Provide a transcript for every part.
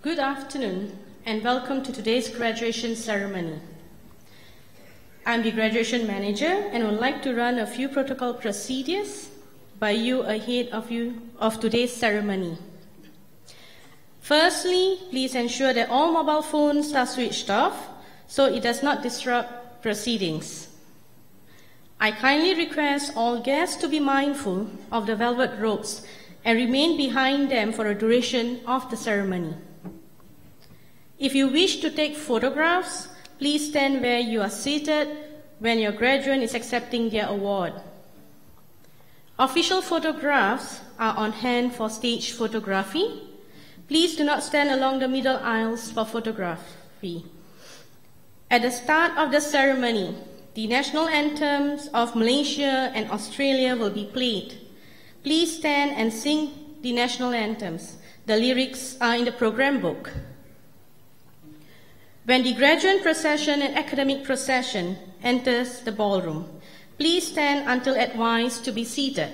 Good afternoon and welcome to today's graduation ceremony. I'm the graduation manager and would like to run a few protocol procedures by you ahead of today's ceremony. Firstly, please ensure that all mobile phones are switched off so it does not disrupt proceedings. I kindly request all guests to be mindful of the velvet ropes and remain behind them for the duration of the ceremony. If you wish to take photographs, please stand where you are seated when your graduate is accepting their award. Official photographs are on hand for stage photography. Please do not stand along the middle aisles for photography. At the start of the ceremony, the national anthems of Malaysia and Australia will be played. Please stand and sing the national anthems. The lyrics are in the program book. When the graduate procession and academic procession enters the ballroom, please stand until advised to be seated.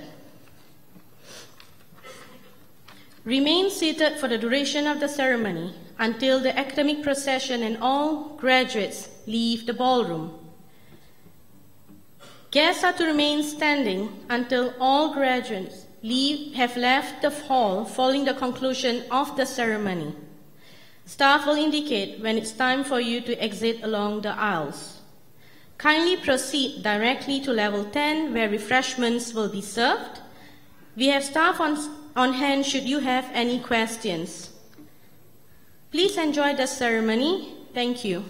Remain seated for the duration of the ceremony until the academic procession and all graduates leave the ballroom. Guests are to remain standing until all graduates have left the hall following the conclusion of the ceremony. Staff will indicate when it's time for you to exit along the aisles. Kindly proceed directly to level 10 where refreshments will be served. We have staff on hand should you have any questions. Please enjoy the ceremony. Thank you.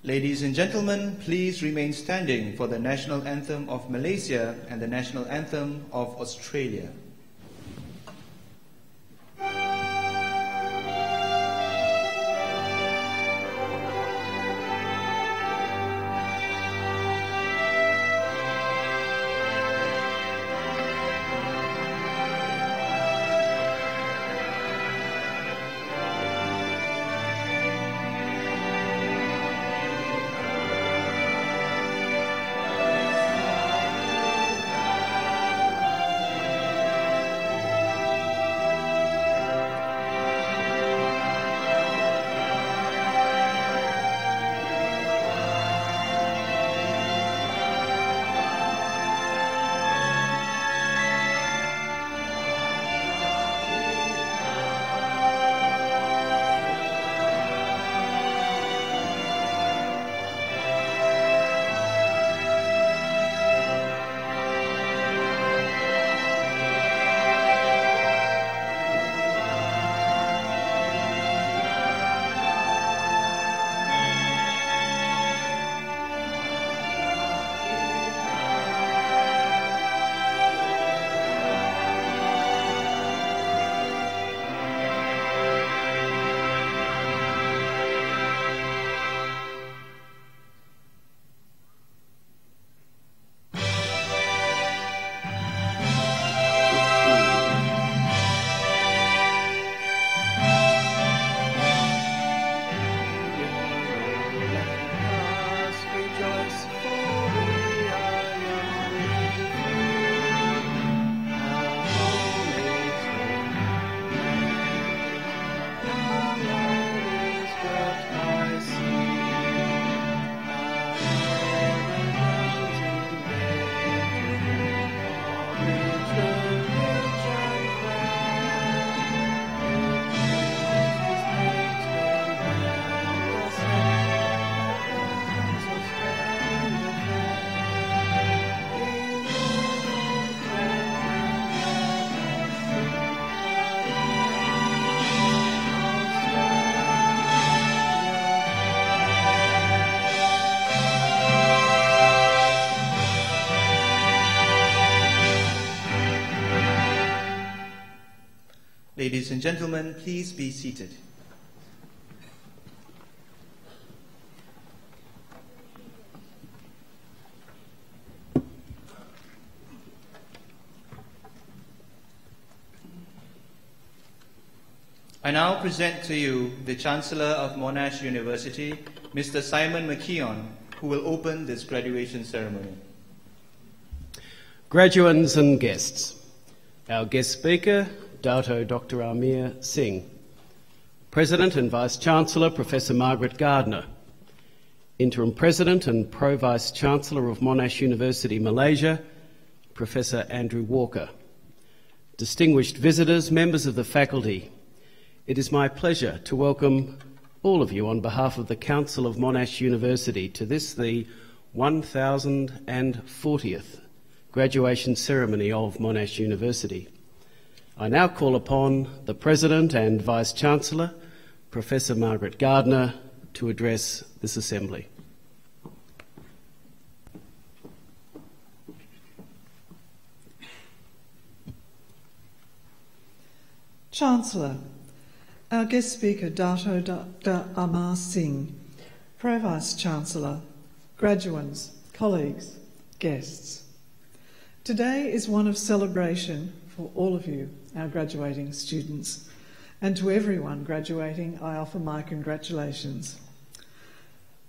Ladies and gentlemen, please remain standing for the national anthem of Malaysia and the national anthem of Australia. Ladies and gentlemen, please be seated. I now present to you the Chancellor of Monash University, Mr. Simon McKeon, who will open this graduation ceremony. Graduands and guests, our guest speaker, Dato Dr. Amir Singh, President and Vice-Chancellor Professor Margaret Gardner, Interim President and Pro-Vice-Chancellor of Monash University, Malaysia, Professor Andrew Walker, distinguished visitors, members of the faculty, it is my pleasure to welcome all of you on behalf of the Council of Monash University to this, the 1040th graduation ceremony of Monash University. I now call upon the President and Vice-Chancellor, Professor Margaret Gardner, to address this Assembly. Chancellor, our guest speaker, Dato Dr. Amir Singh, Pro-Vice-Chancellor, graduands, colleagues, guests. Today is one of celebration for all of you, our graduating students, and to everyone graduating, I offer my congratulations.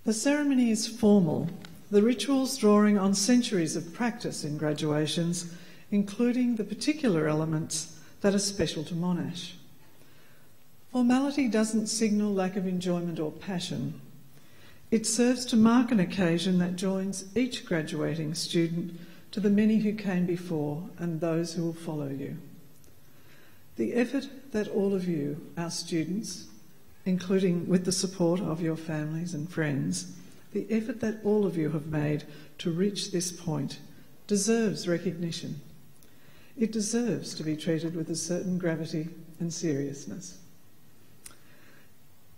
The ceremony is formal, the rituals drawing on centuries of practice in graduations, including the particular elements that are special to Monash. Formality doesn't signal lack of enjoyment or passion. It serves to mark an occasion that joins each graduating student to the many who came before and those who will follow you. The effort that all of you, our students, including with the support of your families and friends, the effort that all of you have made to reach this point deserves recognition. It deserves to be treated with a certain gravity and seriousness.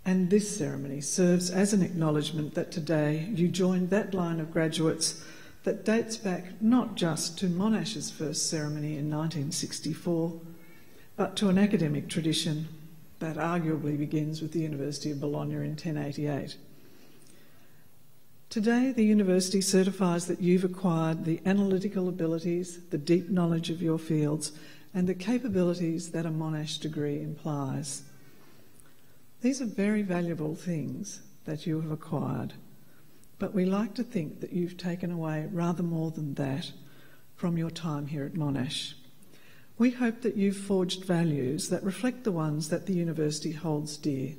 And this ceremony serves as an acknowledgement that today you joined that line of graduates that dates back not just to Monash's first ceremony in 1964, but to an academic tradition that arguably begins with the University of Bologna in 1088. Today, the university certifies that you've acquired the analytical abilities, the deep knowledge of your fields, and the capabilities that a Monash degree implies. These are very valuable things that you have acquired, but we like to think that you've taken away rather more than that from your time here at Monash. We hope that you've forged values that reflect the ones that the university holds dear.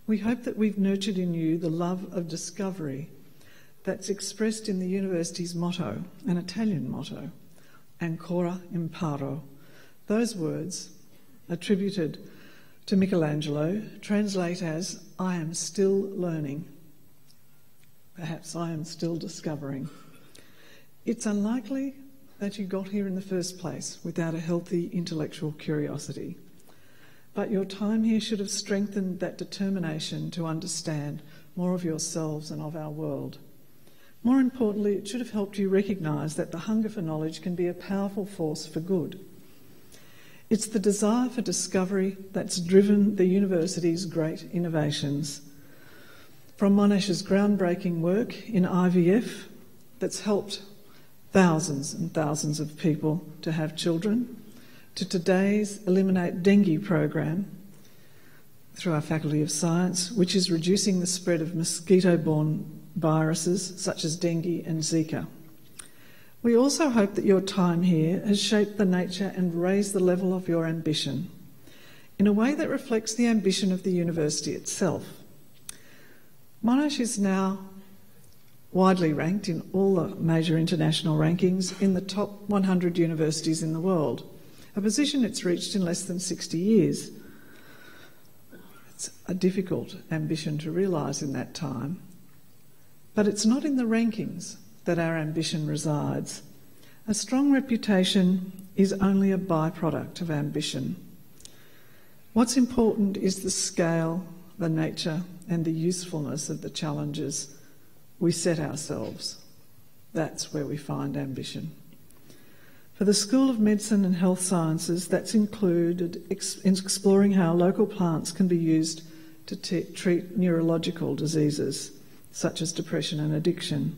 We hope that we've nurtured in you the love of discovery that's expressed in the university's motto, an Italian motto, Ancora imparo. Those words, attributed to Michelangelo, translate as, I am still learning. Perhaps I am still discovering. It's unlikely that you got here in the first place without a healthy intellectual curiosity. But your time here should have strengthened that determination to understand more of yourselves and of our world. More importantly, it should have helped you recognise that the hunger for knowledge can be a powerful force for good. It's the desire for discovery that's driven the university's great innovations. From Monash's groundbreaking work in IVF that's helped thousands and thousands of people to have children, to today's Eliminate Dengue program through our Faculty of Science, which is reducing the spread of mosquito-borne viruses such as dengue and Zika. We also hope that your time here has shaped the nature and raised the level of your ambition in a way that reflects the ambition of the university itself. Monash is now widely ranked in all the major international rankings in the top 100 universities in the world, a position it's reached in less than 60 years. It's a difficult ambition to realise in that time, but it's not in the rankings that our ambition resides. A strong reputation is only a byproduct of ambition. What's important is the scale, the nature, and the usefulness of the challenges we set ourselves. That's where we find ambition. For the School of Medicine and Health Sciences, that's included in exploring how local plants can be used to treat neurological diseases, such as depression and addiction.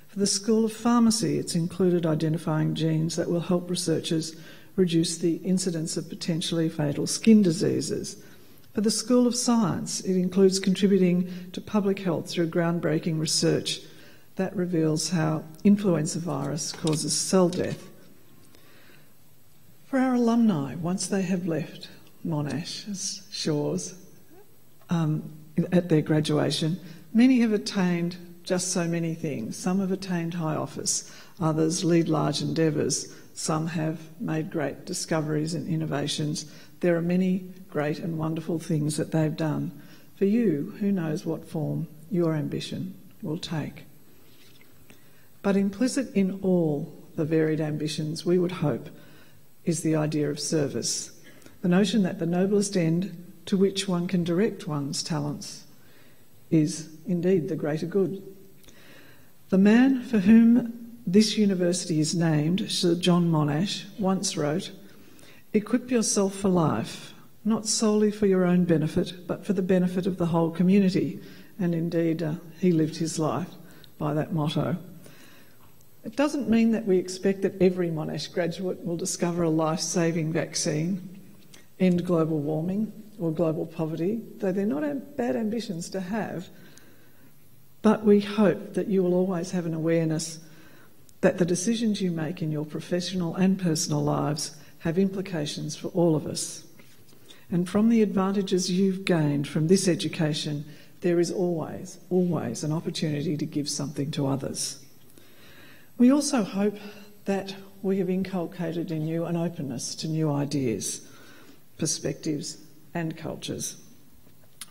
For the School of Pharmacy, it's included identifying genes that will help researchers reduce the incidence of potentially fatal skin diseases. For the School of Science, it includes contributing to public health through groundbreaking research that reveals how influenza virus causes cell death. For our alumni, once they have left Monash's shores at their graduation, many have attained just so many things. Some have attained high office, others lead large endeavours, some have made great discoveries and innovations. There are many great and wonderful things that they've done. For you, who knows what form your ambition will take. But implicit in all the varied ambitions, we would hope, is the idea of service, the notion that the noblest end to which one can direct one's talents is indeed the greater good. The man for whom this university is named, Sir John Monash, once wrote, "Equip yourself for life, not solely for your own benefit, but for the benefit of the whole community." And indeed, he lived his life by that motto. It doesn't mean that we expect that every Monash graduate will discover a life-saving vaccine, end global warming or global poverty, though they're not bad ambitions to have. But we hope that you will always have an awareness that the decisions you make in your professional and personal lives have implications for all of us. And from the advantages you've gained from this education, there is always an opportunity to give something to others. We also hope that we have inculcated in you an openness to new ideas, perspectives and cultures.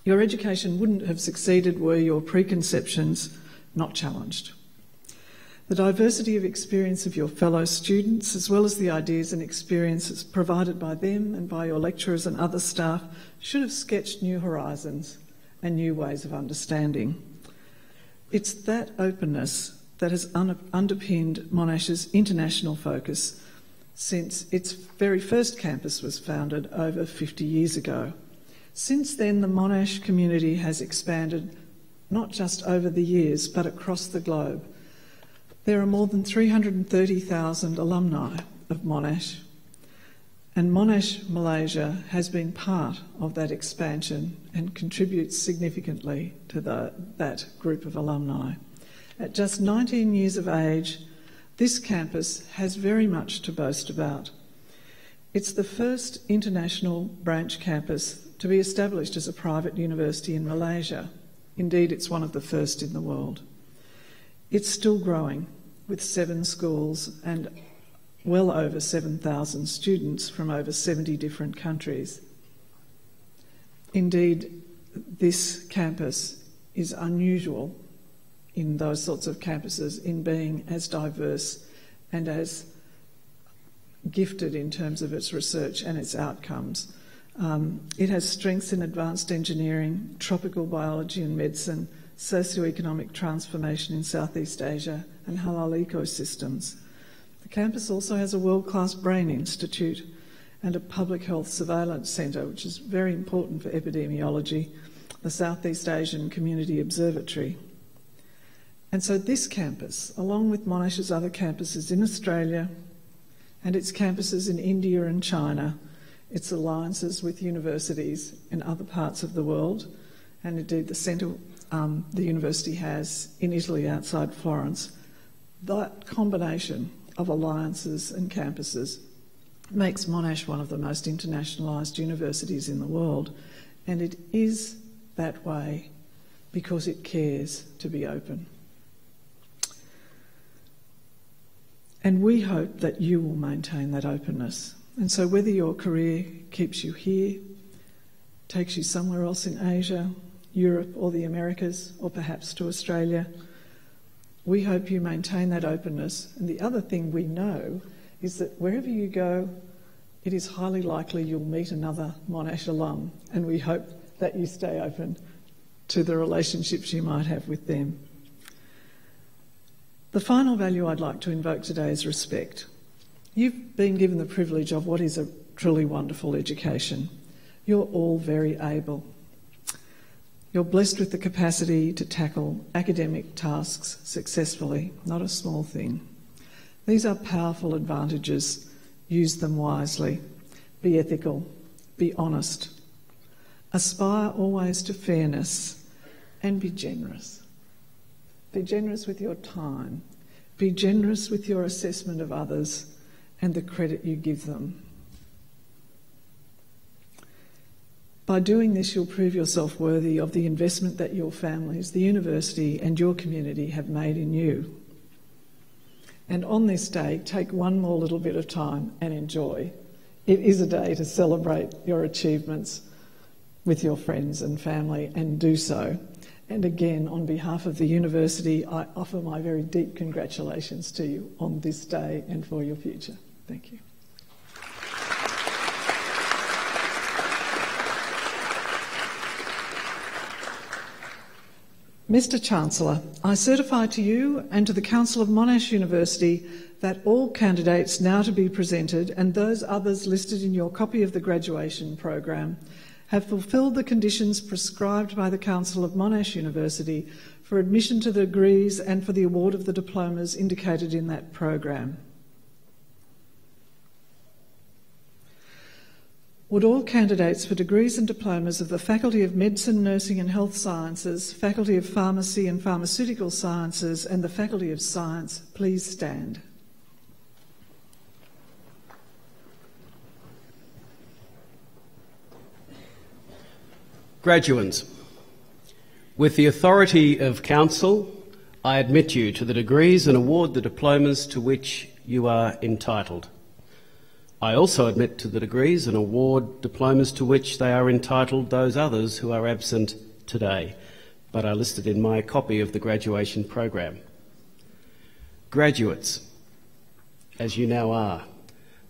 Your education wouldn't have succeeded were your preconceptions not challenged. The diversity of experience of your fellow students, as well as the ideas and experiences provided by them and by your lecturers and other staff, should have sketched new horizons and new ways of understanding. It's that openness that has underpinned Monash's international focus since its very first campus was founded over 50 years ago. Since then, the Monash community has expanded not just over the years, but across the globe. There are more than 330,000 alumni of Monash, and Monash Malaysia has been part of that expansion and contributes significantly to that group of alumni. At just 19 years of age, this campus has very much to boast about. It's the first international branch campus to be established as a private university in Malaysia. Indeed, it's one of the first in the world. It's still growing, with 7 schools and well over 7,000 students from over 70 different countries. Indeed, this campus is unusual in those sorts of campuses in being as diverse and as gifted in terms of its research and its outcomes. It has strengths in advanced engineering, tropical biology and medicine, socio-economic transformation in Southeast Asia and halal ecosystems. The campus also has a world-class brain institute and a public health surveillance centre, which is very important for epidemiology, the Southeast Asian Community Observatory. And so this campus, along with Monash's other campuses in Australia and its campuses in India and China, its alliances with universities in other parts of the world, and indeed the centre the university has in Italy outside Florence, that combination of alliances and campuses makes Monash one of the most internationalised universities in the world, and it is that way because it cares to be open. And we hope that you will maintain that openness. And so whether your career keeps you here, takes you somewhere else in Asia, Europe or the Americas, or perhaps to Australia, we hope you maintain that openness. And the other thing we know is that wherever you go, it is highly likely you'll meet another Monash alum, and we hope that you stay open to the relationships you might have with them. The final value I'd like to invoke today is respect. You've been given the privilege of what is a truly wonderful education. You're all very able. You're blessed with the capacity to tackle academic tasks successfully, not a small thing. These are powerful advantages. Use them wisely. Be ethical. Be honest. Aspire always to fairness and be generous. Be generous with your time. Be generous with your assessment of others and the credit you give them. By doing this, you'll prove yourself worthy of the investment that your families, the university and your community have made in you. And on this day, take one more little bit of time and enjoy. It is a day to celebrate your achievements with your friends and family, and do so. And again, on behalf of the university, I offer my very deep congratulations to you on this day and for your future. Thank you. Mr. Chancellor, I certify to you and to the Council of Monash University that all candidates now to be presented and those others listed in your copy of the graduation program have fulfilled the conditions prescribed by the Council of Monash University for admission to the degrees and for the award of the diplomas indicated in that program. Would all candidates for degrees and diplomas of the Faculty of Medicine, Nursing and Health Sciences, Faculty of Pharmacy and Pharmaceutical Sciences and the Faculty of Science please stand? Graduands, with the authority of Council, I admit you to the degrees and award the diplomas to which you are entitled. I also admit to the degrees and award diplomas to which they are entitled those others who are absent today, but are listed in my copy of the graduation program. Graduates, as you now are,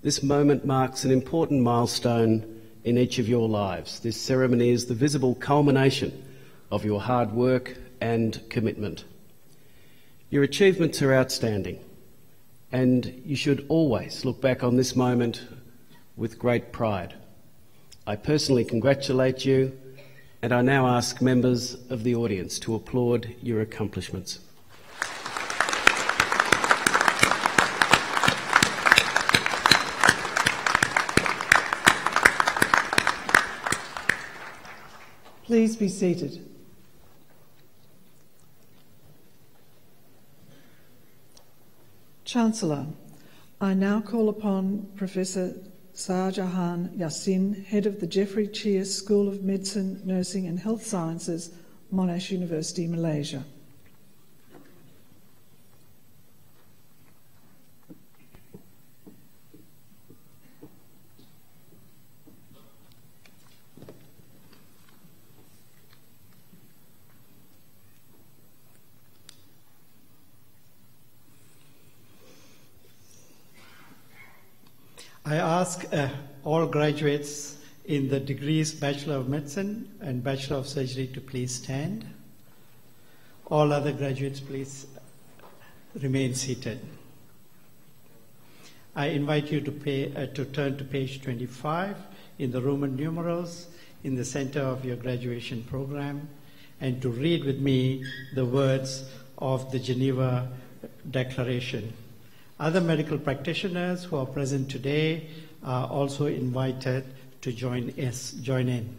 this moment marks an important milestone in each of your lives. This ceremony is the visible culmination of your hard work and commitment. Your achievements are outstanding, and you should always look back on this moment with great pride. I personally congratulate you, and I now ask members of the audience to applaud your accomplishments. Please be seated. Chancellor, I now call upon Professor Shahjahan Yassin, Head of the Jeffrey Cheer School of Medicine, Nursing and Health Sciences, Monash University, Malaysia. I ask all graduates in the degrees Bachelor of Medicine and Bachelor of Surgery to please stand. All other graduates, please remain seated. I invite you to turn to page 25 in the Roman numerals in the center of your graduation program and to read with me the words of the Geneva Declaration. Other medical practitioners who are present today are also invited to join in.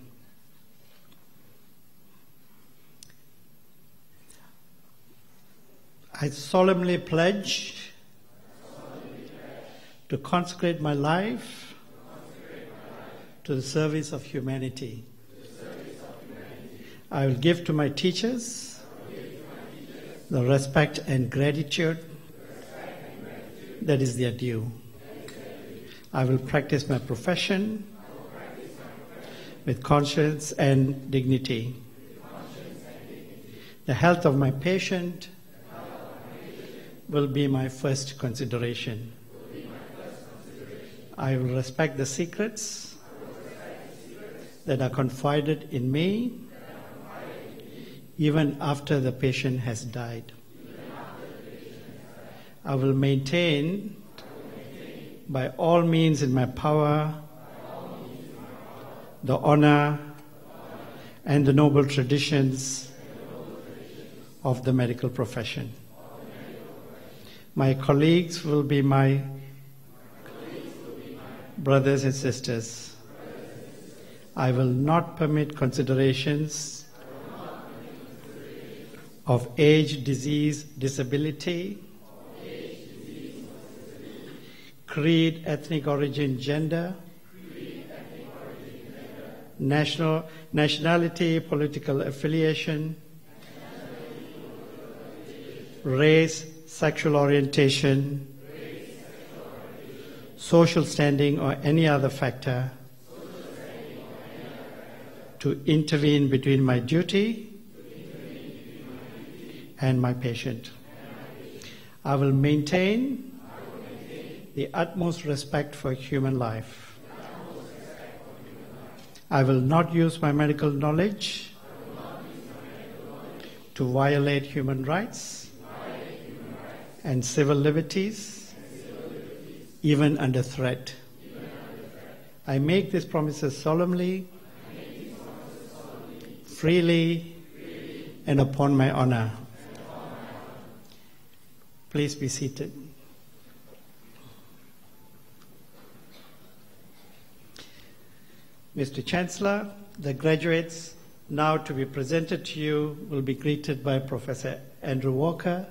I solemnly pledge to consecrate my life to the service of humanity. I will give to my teachers the respect and gratitude that is their due. I will practice my profession with conscience and dignity. The health of my patient will be my first consideration. I will respect the secrets that are confided in me even after the patient has died. I will maintain by all means in my power the honor and the noble traditions of the medical profession. My colleagues will be my brothers and sisters. I will not permit considerations of age, disease, disability, creed, ethnic origin, gender, nationality, political affiliation, race, sexual orientation, social standing, or any other factor to intervene between my duty and my patient. I will maintain the utmost respect for human life. I will not use my medical knowledge to violate human rights and civil liberties, even under threat. I make these promises solemnly, freely, and upon my honor. Please be seated. Mr. Chancellor, the graduates now to be presented to you will be greeted by Professor Andrew Walker,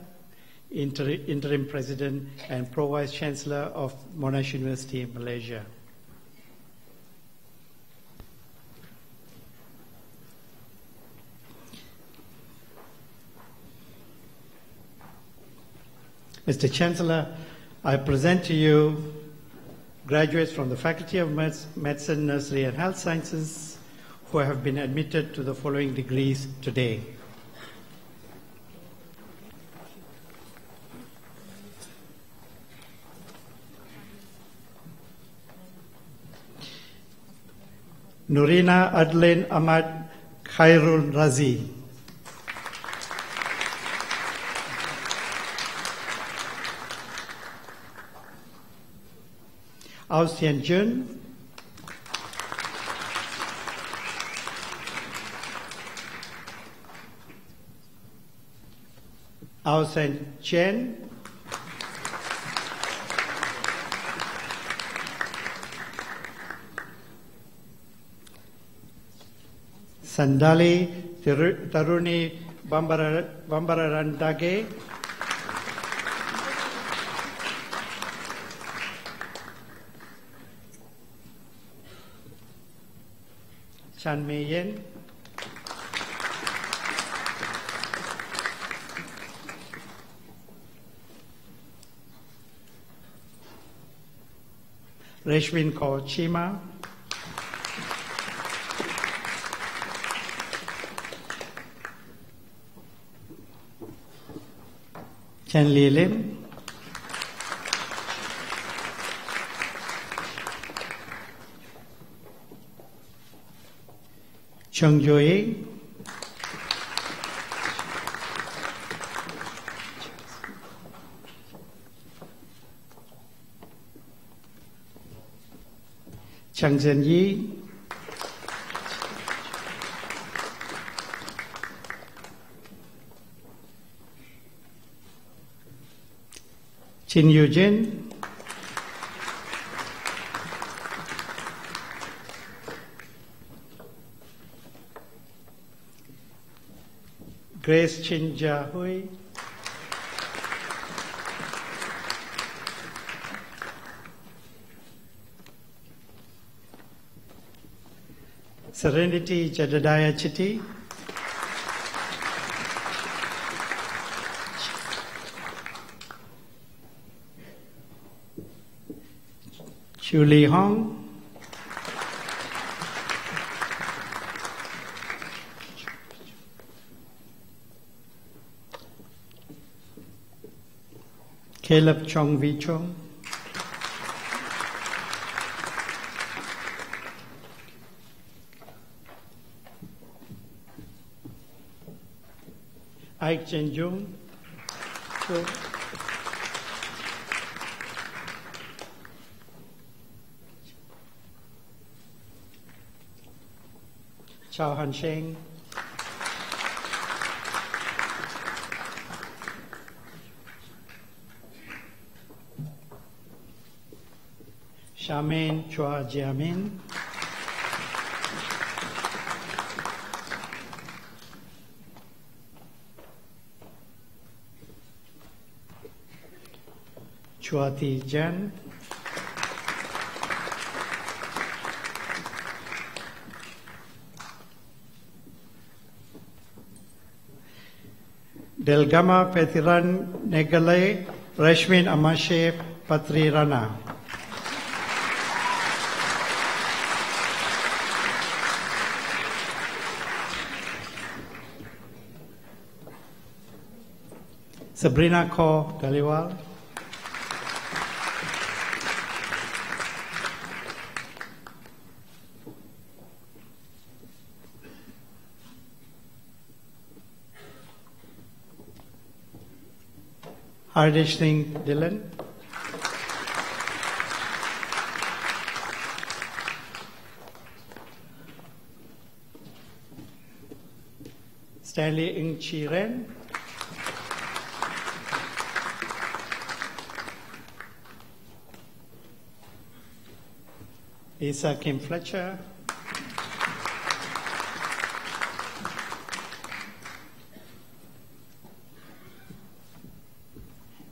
Interim President and Pro-Vice Chancellor of Monash University, Malaysia. Mr. Chancellor, I present to you graduates from the Faculty of Medicine, Nursery and Health Sciences who have been admitted to the following degrees today. Nurina Adlain Ahmad Khairul Razi. Ao Sien Jun, Ao Sen Chen, Sandali Taruni Bambararandage, Chan Mei Yen, Reshwin Kaur Chima, Chen Li Lim, Chung Joi, Chang Zhen Yi, Chin Eugene, Grace Chin Jia Hui, Serenity Jedediah Chitty, Chu Li Hong, Caleb Chong Vi Chong, Ike Chen Jung, Chao Han Sheng, Charmaine Chua Jiamin, Chua Thi Jan, Delgama Petiran Negale, Rashmin Amashe Patri Rana. Sabrina Kaur Galiwal, Hardish Singh Dhillon, Stanley Ng Chi Ren, Lisa Kim Fletcher,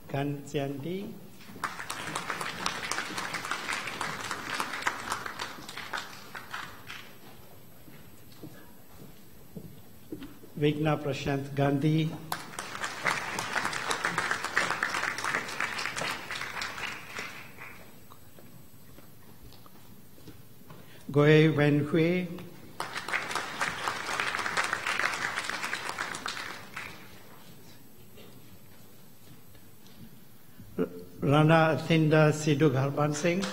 Gan Xian Di, Vigna Prashant Gandhi, Goe Wen Hui, Rana Athinda Sidhu Harban Singh,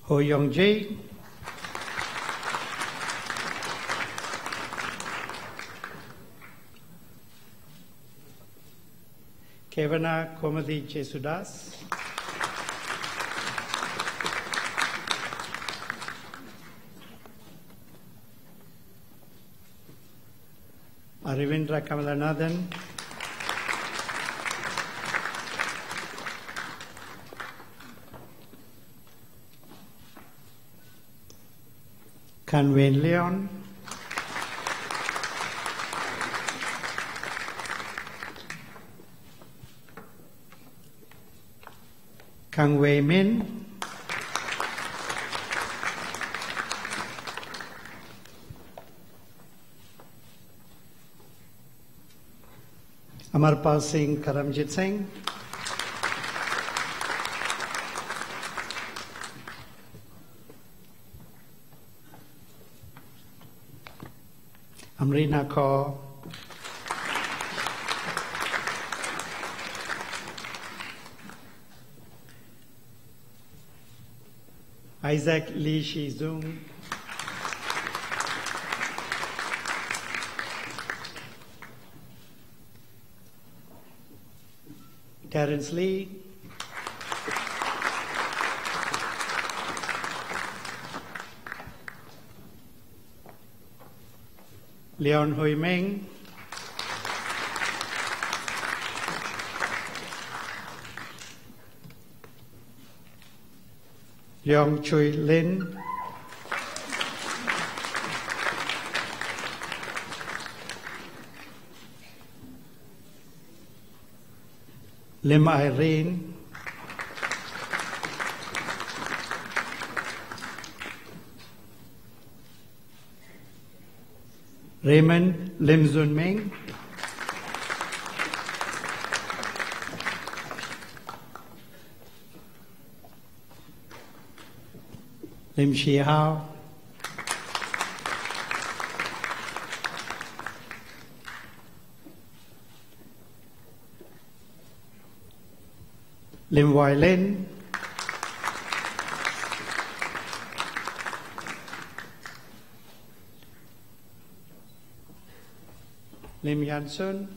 Ho Yong Jae, Kevana Komadi Jesudas, Arivindra Kamalanathan, Kanwen Leon, Kang Wei Min, Amarpal Singh Karamjit Singh, Amrina Kaur, Isaac Lee Shi Zung, Terence Lee, Leon Hui Meng, Leong Chui Lin, Lim Irene, Raymond Lim Zun Ming, Lim Shi Hao, Lim Wai Lin, Lim Yan Sun,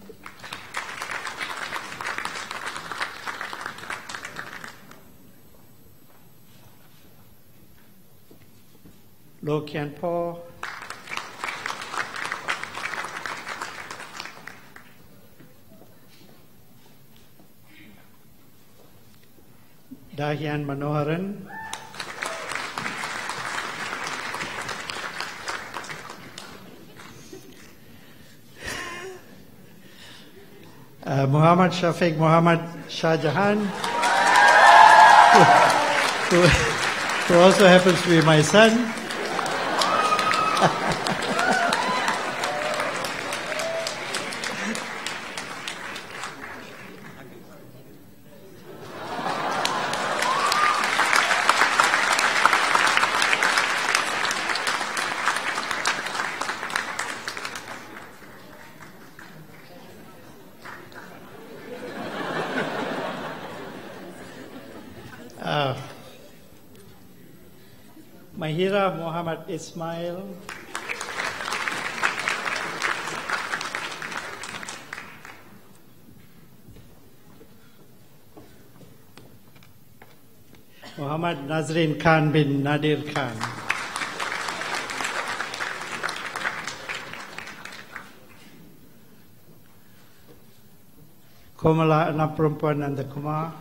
Lo Kian Po, Dahian Manoharan, Muhammad Shafiq Muhammad Shah Jahan, who also happens to be my son. Mahira Muhammad Ismail, Muhammad Nazrin Khan bin Nadir Khan, Komala anak perempuan Nanda Kumar,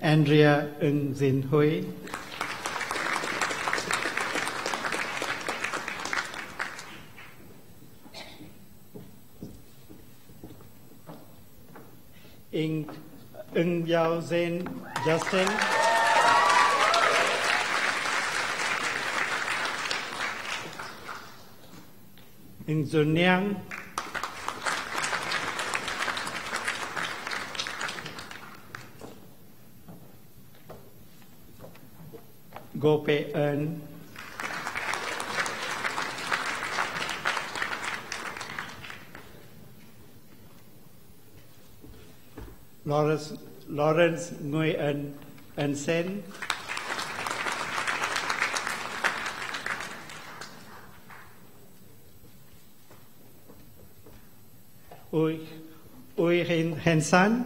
Andrea Ng Zin Hui, Ng Yao Zain Justin, Ng Zun Niang, Go Pei Eun, Lawrence Nguyen Sen, Ui Hensan.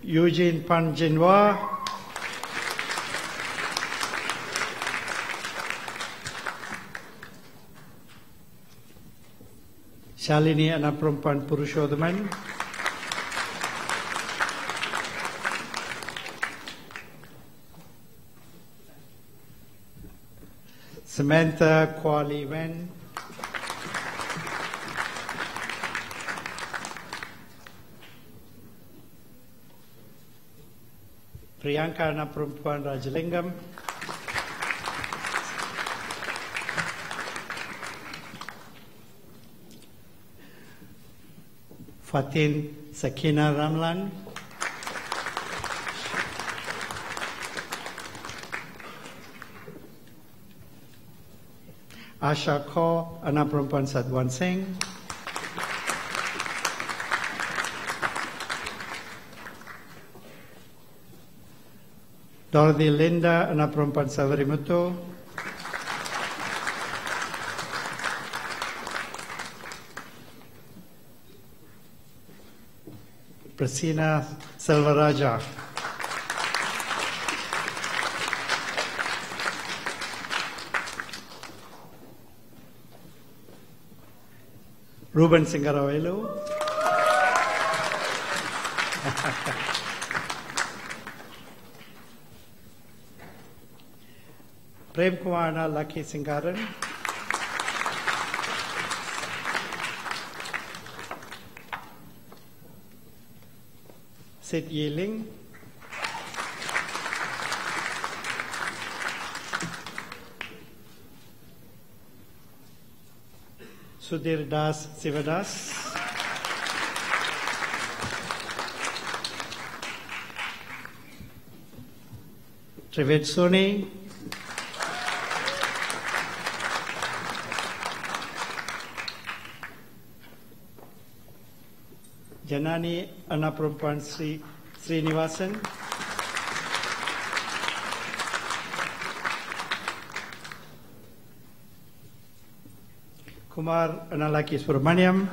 Eugene Panjinwa. Shalini anak perempuan Purushodaman. Samantha Kwali Wen. Priyanka anak perempuan Rajalingam. Fatin Sakina Ramlan. Asha Kaur, anak perempuan Sadwan Singh. Dorothy Linda, anak perempuan Savarimuto. Prasina Selvaraja. Ruben Singarawelu. Prem Kumar Lucky Singaran. Sid Yiling. Sudhir Das Sivadas. Trivet Soni. Janani anak perempuan Srinivasan. Kumar anak laki Subramaniam.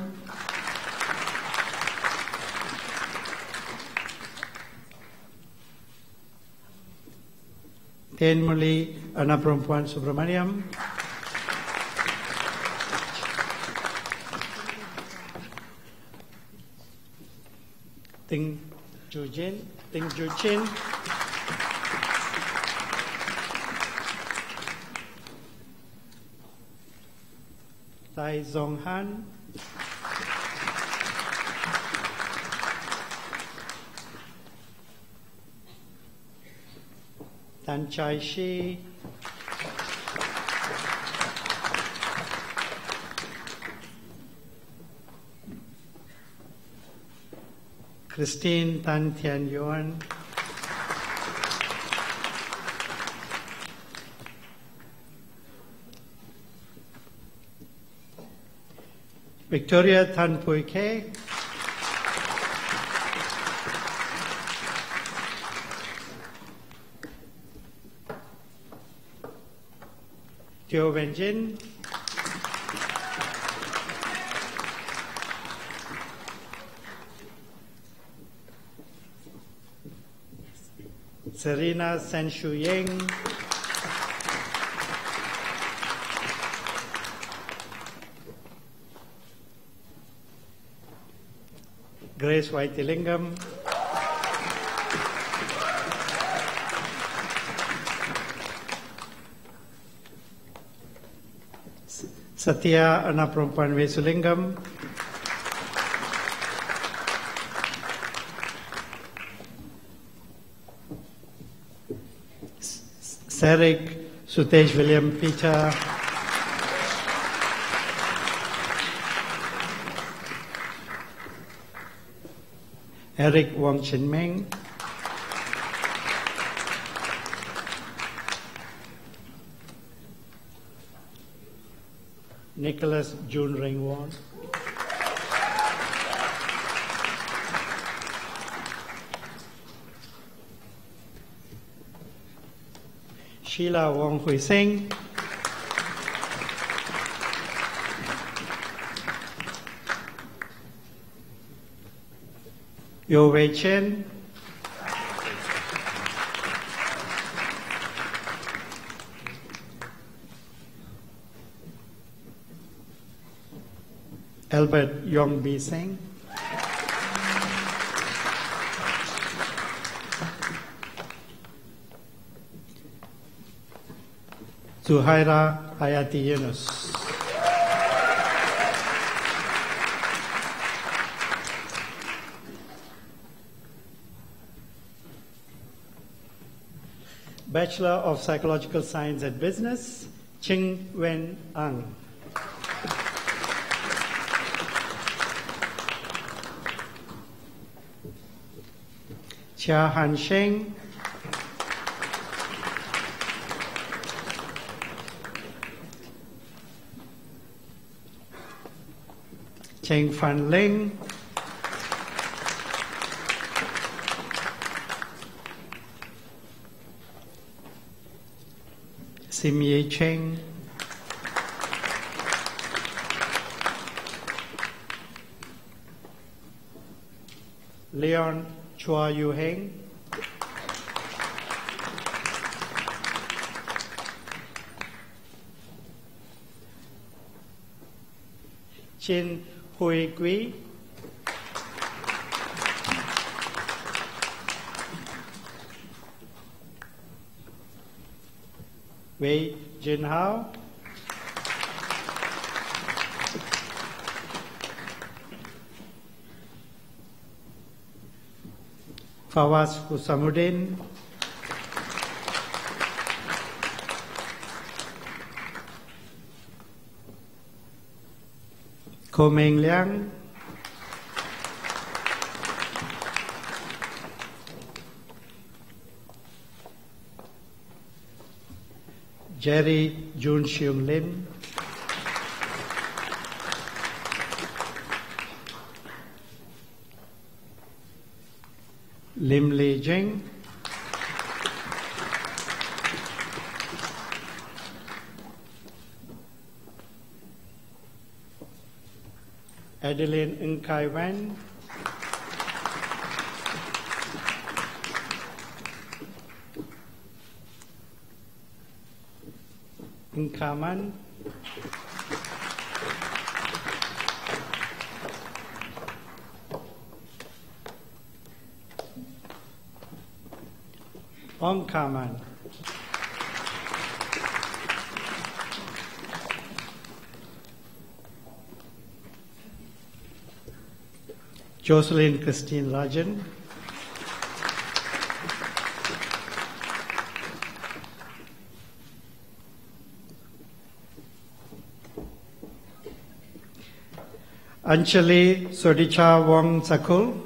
Tenmuli anak perempuan Subramaniam. Ting Jujin. Tai Zong Han. Tan Chai Shi. Christine Tan Tian Yuan. Victoria Tan Pui Ke. Teo Wen Jin. Serena Sen Shu Ying. Grace Waitilingam. Satya anak perempuan Wesulingam. Serik Sutesh William Peter. Eric Wong Chin Meng. Nicholas Jun Ring Won. Sheila Wong Hui Sing, Yo Wei Chen, Albert Yong Bi Singh, Zuhaira Hayati Yunus, Bachelor of Psychological Science and Business, Ching Wen Ang, Chia Han Sheng, Cheng Fan Ling, Sim Ye Cheng, Leon Chua Yu Heng, Chin Hui Gui, Wei Jin Hao, Fawaz Husamuddin, Ko Meng Liang, Jerry Jun Xiong Lim, Lim Li Jing, Adeline Ng Kai Wan, Ng Ka Man, Ong Ka Man, Jocelyn Christine Rajan, Anjali Sodicha Wong Sakul,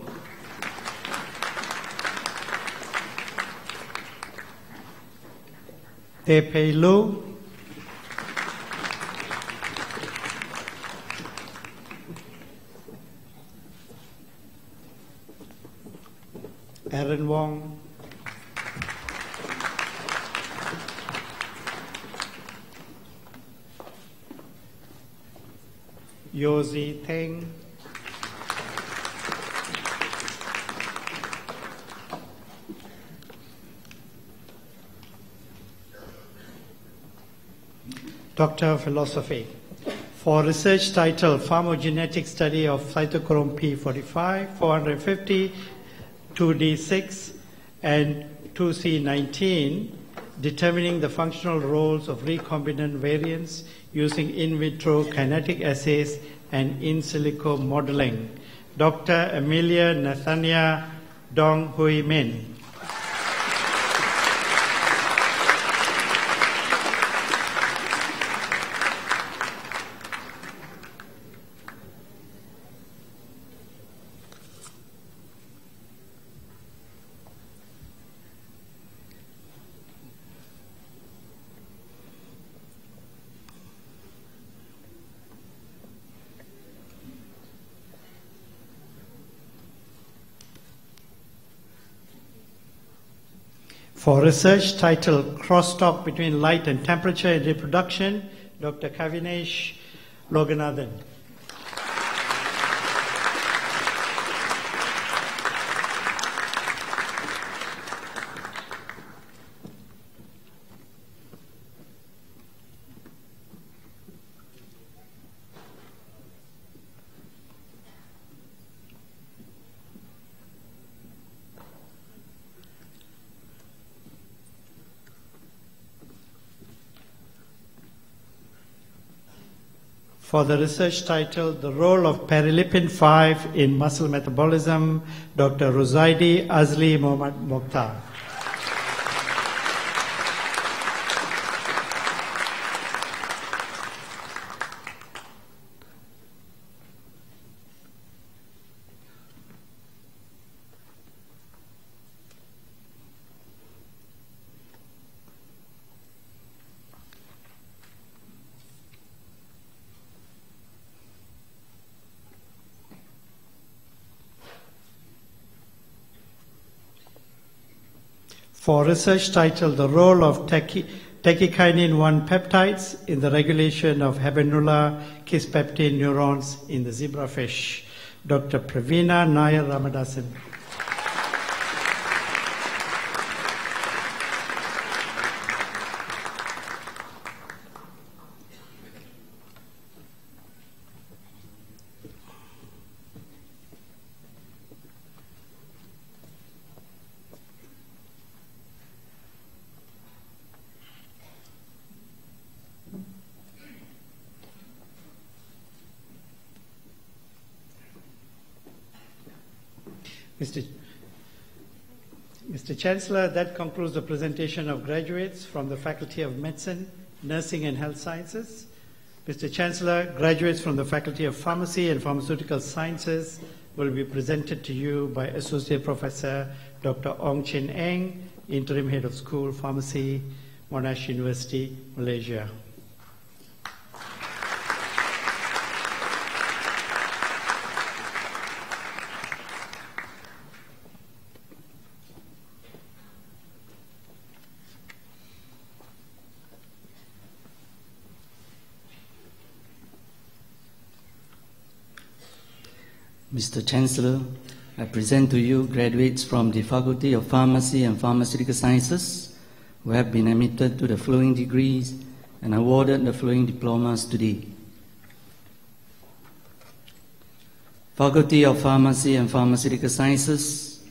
Te Pei Lu, Aaron Wong, Yozi Teng, Doctor of Philosophy. For research title Pharmacogenetic Study of Cytochrome P45, 450, 2D6 and 2C19, determining the functional roles of recombinant variants using in vitro kinetic assays and in silico modeling. Dr. Amelia Nathania Dong Hui Min. For research titled Crosstalk Between Light and Temperature in Reproduction, Dr. Kavinesh Loganathan. For the research titled The Role of Perilipin 5 in Muscle Metabolism, Dr. Ruzaidi Azli Mohammad Mokhtar. For research titled The Role of Tachykinin-1 Peptides in the Regulation of habenula kisspeptin Neurons in the Zebrafish, Dr. Pravina Nair Ramadasan. Mr. Chancellor, that concludes the presentation of graduates from the Faculty of Medicine, Nursing and Health Sciences. Mr. Chancellor, graduates from the Faculty of Pharmacy and Pharmaceutical Sciences will be presented to you by Associate Professor Dr. Ong Chin Eng, Interim Head of School, Pharmacy, Monash University, Malaysia. Mr. Chancellor, I present to you graduates from the Faculty of Pharmacy and Pharmaceutical Sciences who have been admitted to the following degrees and awarded the following diplomas today. Faculty of Pharmacy and Pharmaceutical Sciences,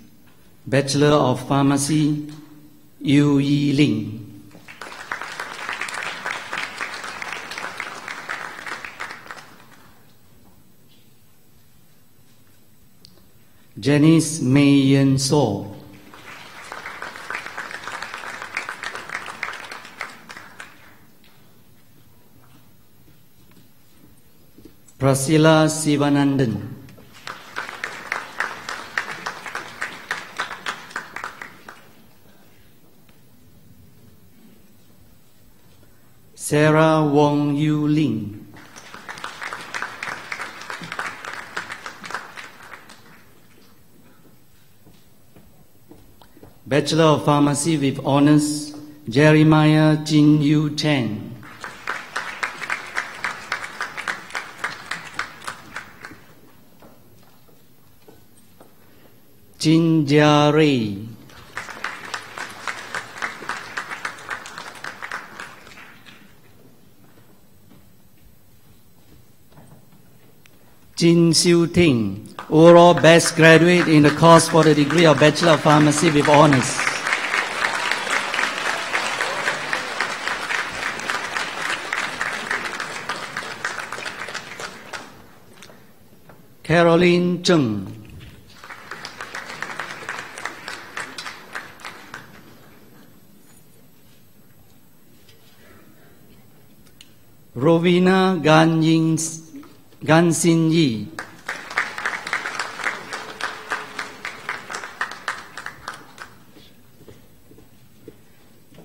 Bachelor of Pharmacy, Yu Yi Ling. Janice May Yen So. Prasila Sivanandan. Sarah Wong Yu Ling. Bachelor of Pharmacy with Honours, Jeremiah Jin Yu Chen. Jin Jia Rei. Jin Xiu Ting, overall best graduate in the course for the degree of Bachelor of Pharmacy with Honours. Caroline Zheng. Rovina Gan Xin Yi.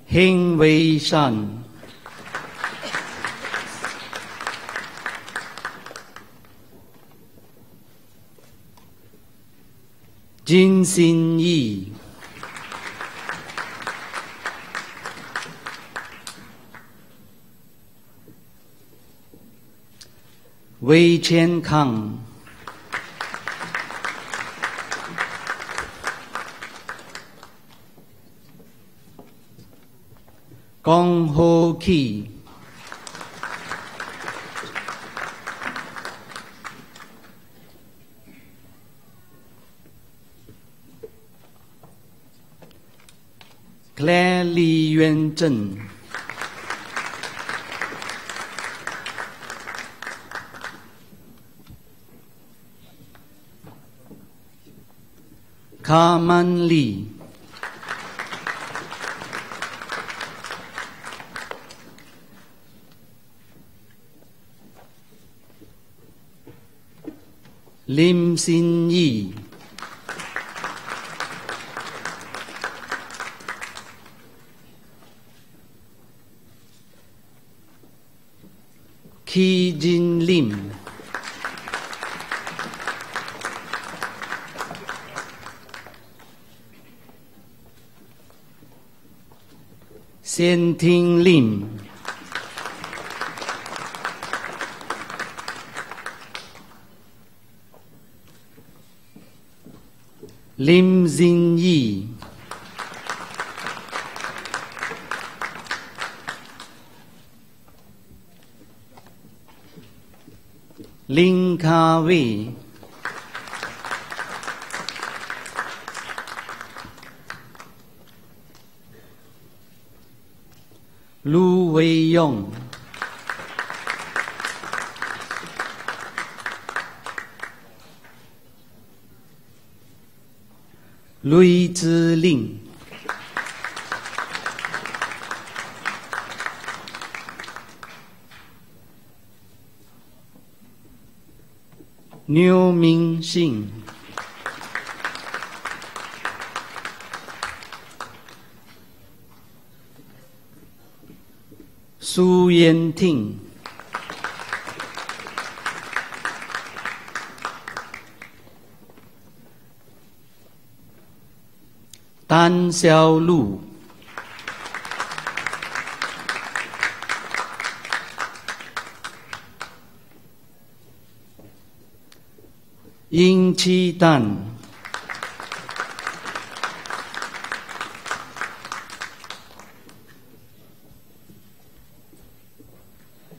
Heng Wei Shan. Jin Xin Yi. Wei Chen Kang, Gong Ho Ki, Claire Li Yuan Zhen, Carmen Lee, Lim Sin Yi, Ki Jin Lim, Xian Ting Lim, Lim Xin Yi, Lin Ka Wei, Lu Wei Yong, Lui Zilin, Niu Ming Xin, Su Yan Ting, Tan Xiao Lu, Ying Chi Dan,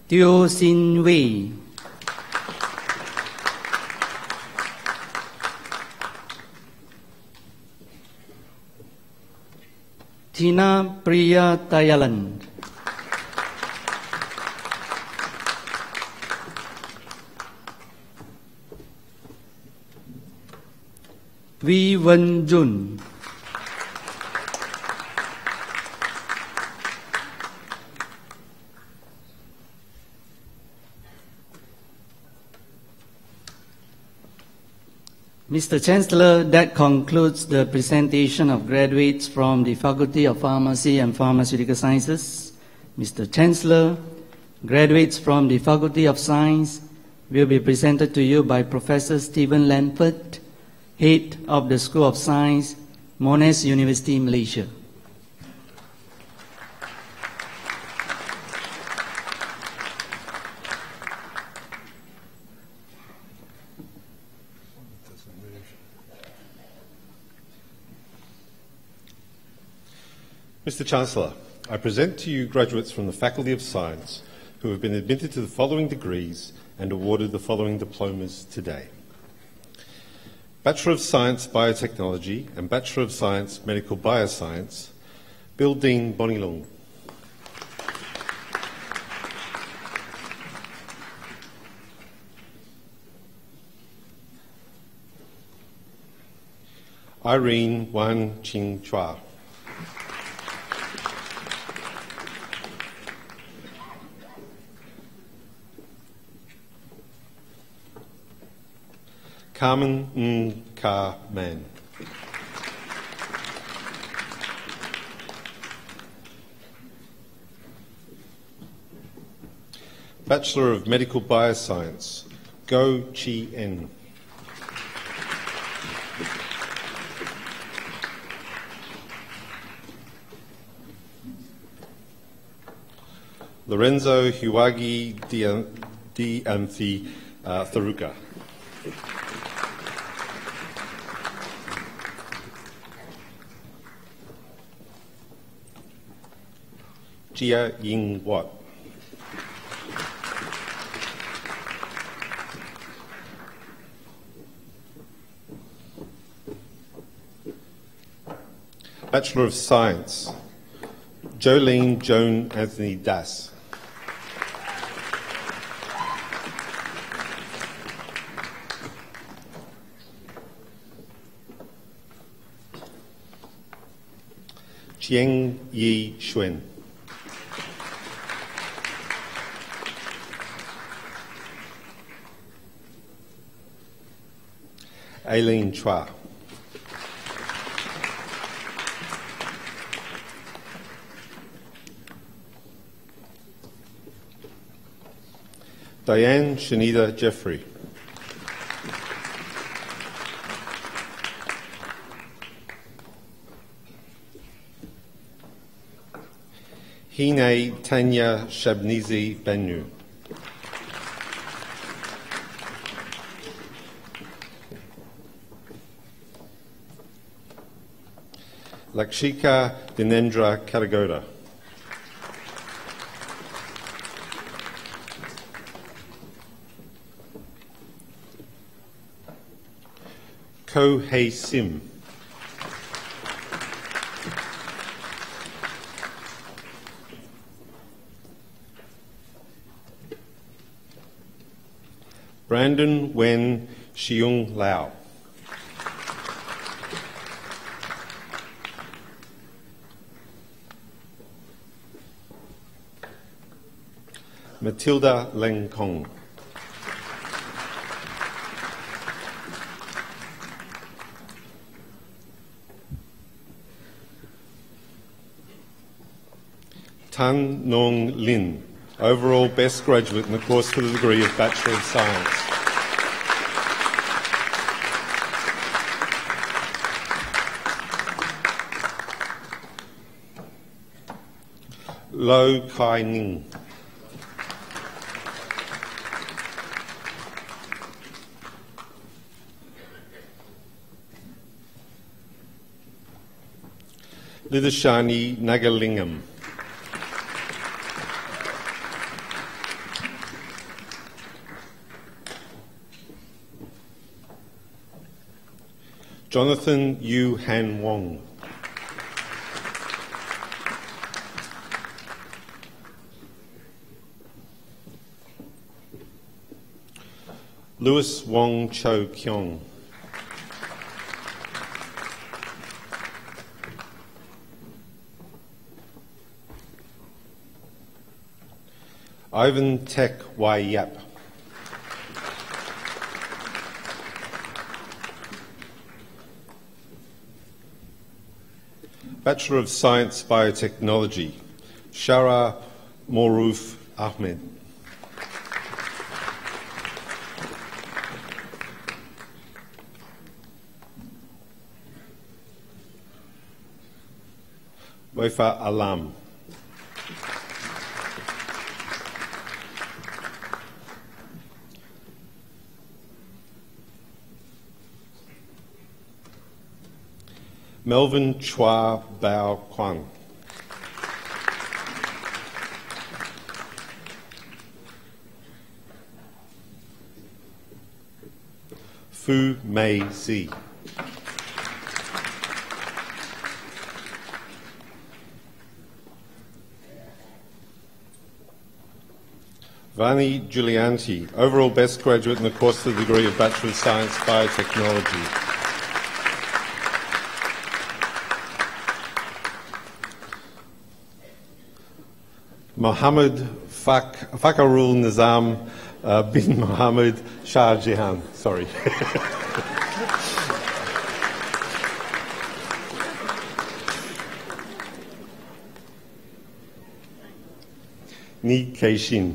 Teo Xin Wei, Tina Priya Tayalan, Vi Wen Jun, Mr. Chancellor, that concludes the presentation of graduates from the Faculty of Pharmacy and Pharmaceutical Sciences. Mr. Chancellor, graduates from the Faculty of Science will be presented to you by Professor Stephen Lanford, Head of the School of Science, Monash University, Malaysia. Mr. Chancellor, I present to you graduates from the Faculty of Science who have been admitted to the following degrees and awarded the following diplomas today. Bachelor of Science Biotechnology and Bachelor of Science Medical Bioscience, Bill Dean Bonilong. Irene Wan Ching Chua. Carmen Ng Ka Man. Bachelor of Medical Bioscience, Go Chi En. Lorenzo Huagi Dianthi Tharuka. Jia Ying Watt. Bachelor of Science, Jolene Joan Anthony Das. Chieng Yi Xuan. Aileen Chua. Diane Shanida Jeffrey. Hine Tanya Shabnizi Benu. Lakshika Dinendra Karagoda. Ko Hei Sim. Brandon Wen Xiong Lau. Matilda Leng Kong. Tan Nong Lin, overall best graduate in the course for the degree of Bachelor of Science. Lo Kai Ning. Lidashani Nagalingam. Jonathan Yu Han Wong. Louis Wong Cho Kyong. Ivan Tek Wai Yap. Bachelor of Science Biotechnology, Shara Moruf Ahmed. Wefa Alam. Melvin Chua Bao Kwan. Fu Mei Zi. Vani Giulianti, overall best graduate in the course of the degree of Bachelor of Science Biotechnology. Mohammed Fakarul Nizam bin Mohammed Shah Jahan. Sorry. Ni Keishin.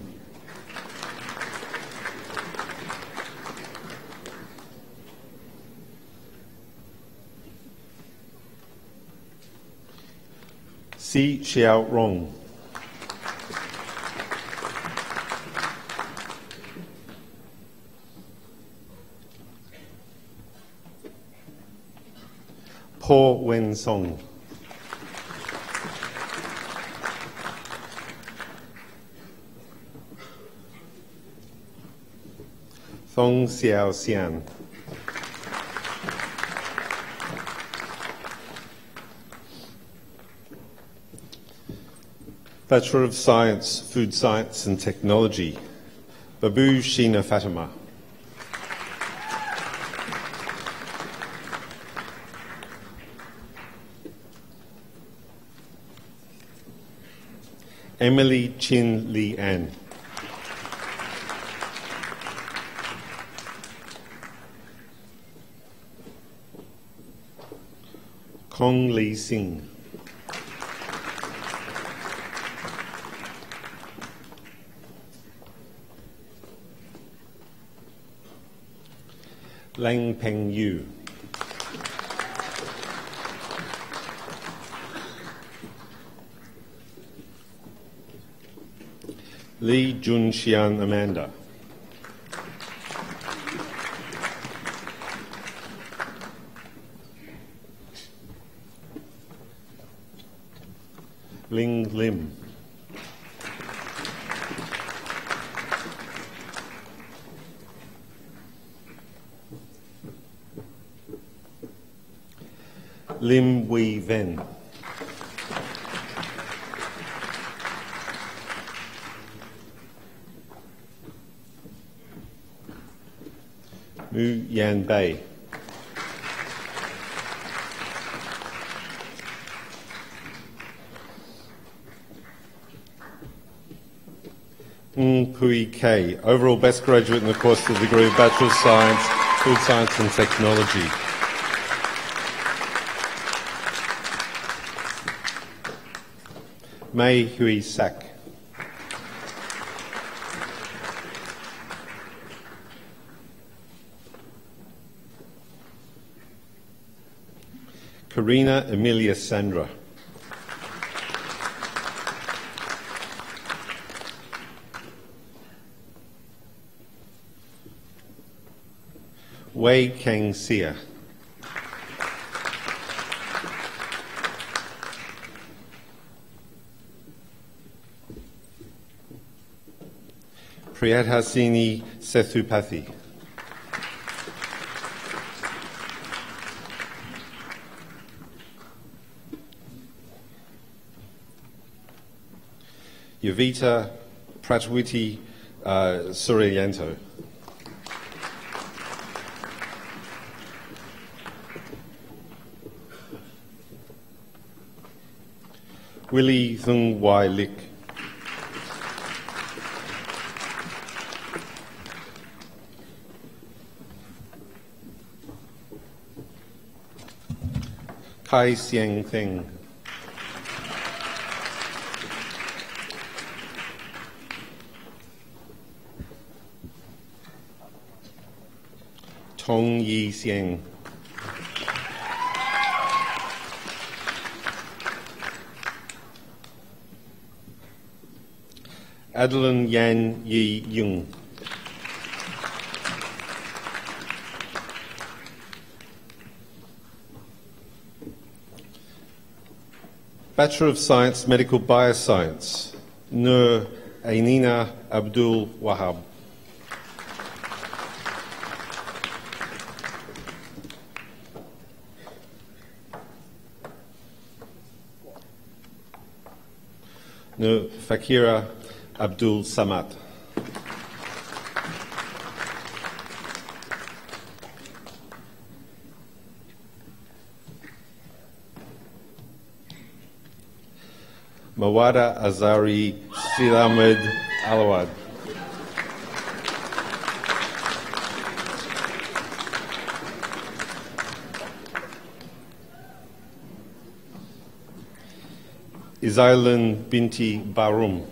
Si Xiao Rong. Ho Wen Song. Thong Xiao Xian. Bachelor of Science, Food Science and Technology, Babu Sheena Fatima. Emily Chin Lee Ann. Kong Lee Singh. Lang Peng Yu. Lee Jun Xian Amanda. Ling Lim. Lim Wei Ven. Mu Yan Bei. Ng Pui K, overall best graduate in the course of the degree of Bachelor of Science, Food Science and Technology. Mei Hui Sak. Karina Emilia Sandra. Wei Kang Sia. Priyadhasini Sethupathi. Yavita Pratwiti Suryanto. Willie Thung Wai Lik. Kai Siang Theng. Tong Yi Siang. Adeline Yan Yi Yung. Bachelor of Science, Medical Bioscience, Nur Ainina Abdul Wahab. Nur Fakira Abdul Samad. Mawada Azari Silamed Alawad. Izailan Binti Barum.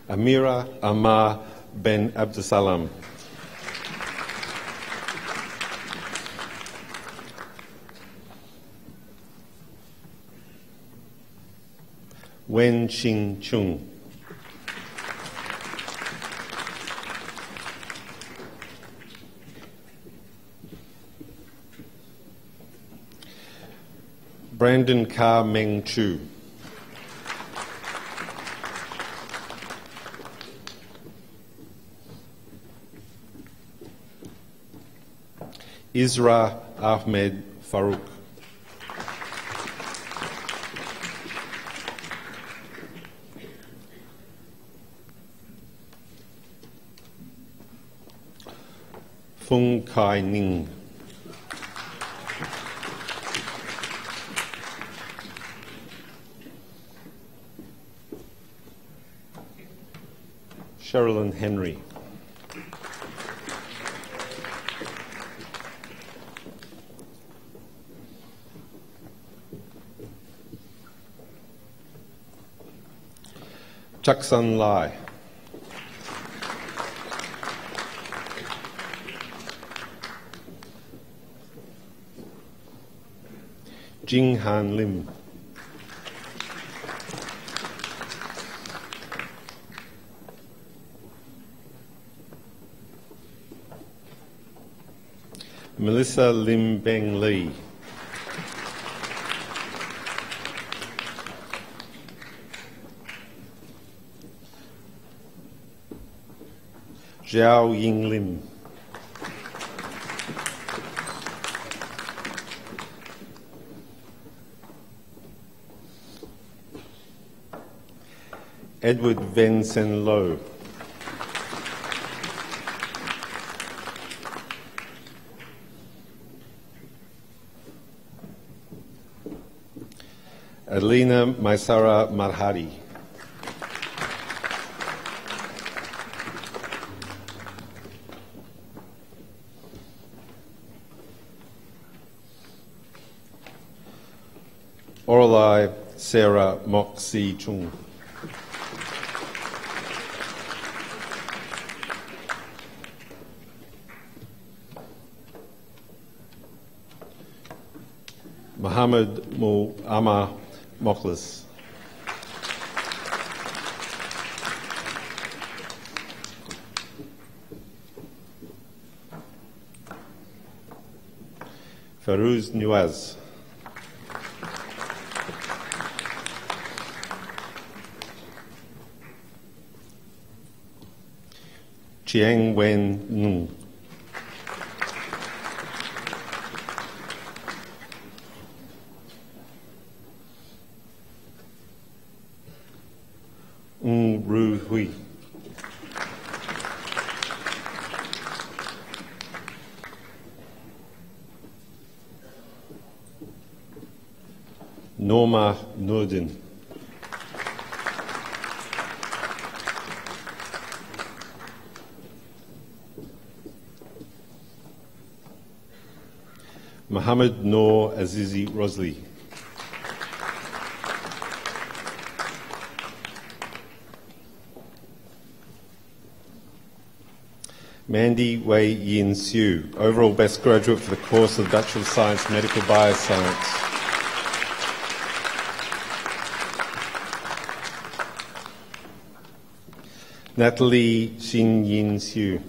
Amira Amar Ben Abdusalam. Wen Ching Chung. Brandon Ka Meng Chu. Isra Ahmed Farouk. Fung Kai Ning. Sherilyn Henry. Chaksan Lai. Jing Han Lim. Melissa Lim Beng Lee. Zhao Ying Lim. Edward Ven Sen Lo. Adelina Maisara Marhadi. Oralai Sarah Mok Si Chung. Muhammad Mu'amar Mokhlis. Farouz Nuaz. Chiang Wen Nung. Ru Hui. Norma Nurdin. Muhammad Noor Azizi Rosli. Mandy Wei Yin Siu, overall best graduate for the course of Bachelor of Science Medical Bioscience. Natalie Xin Yin Siu.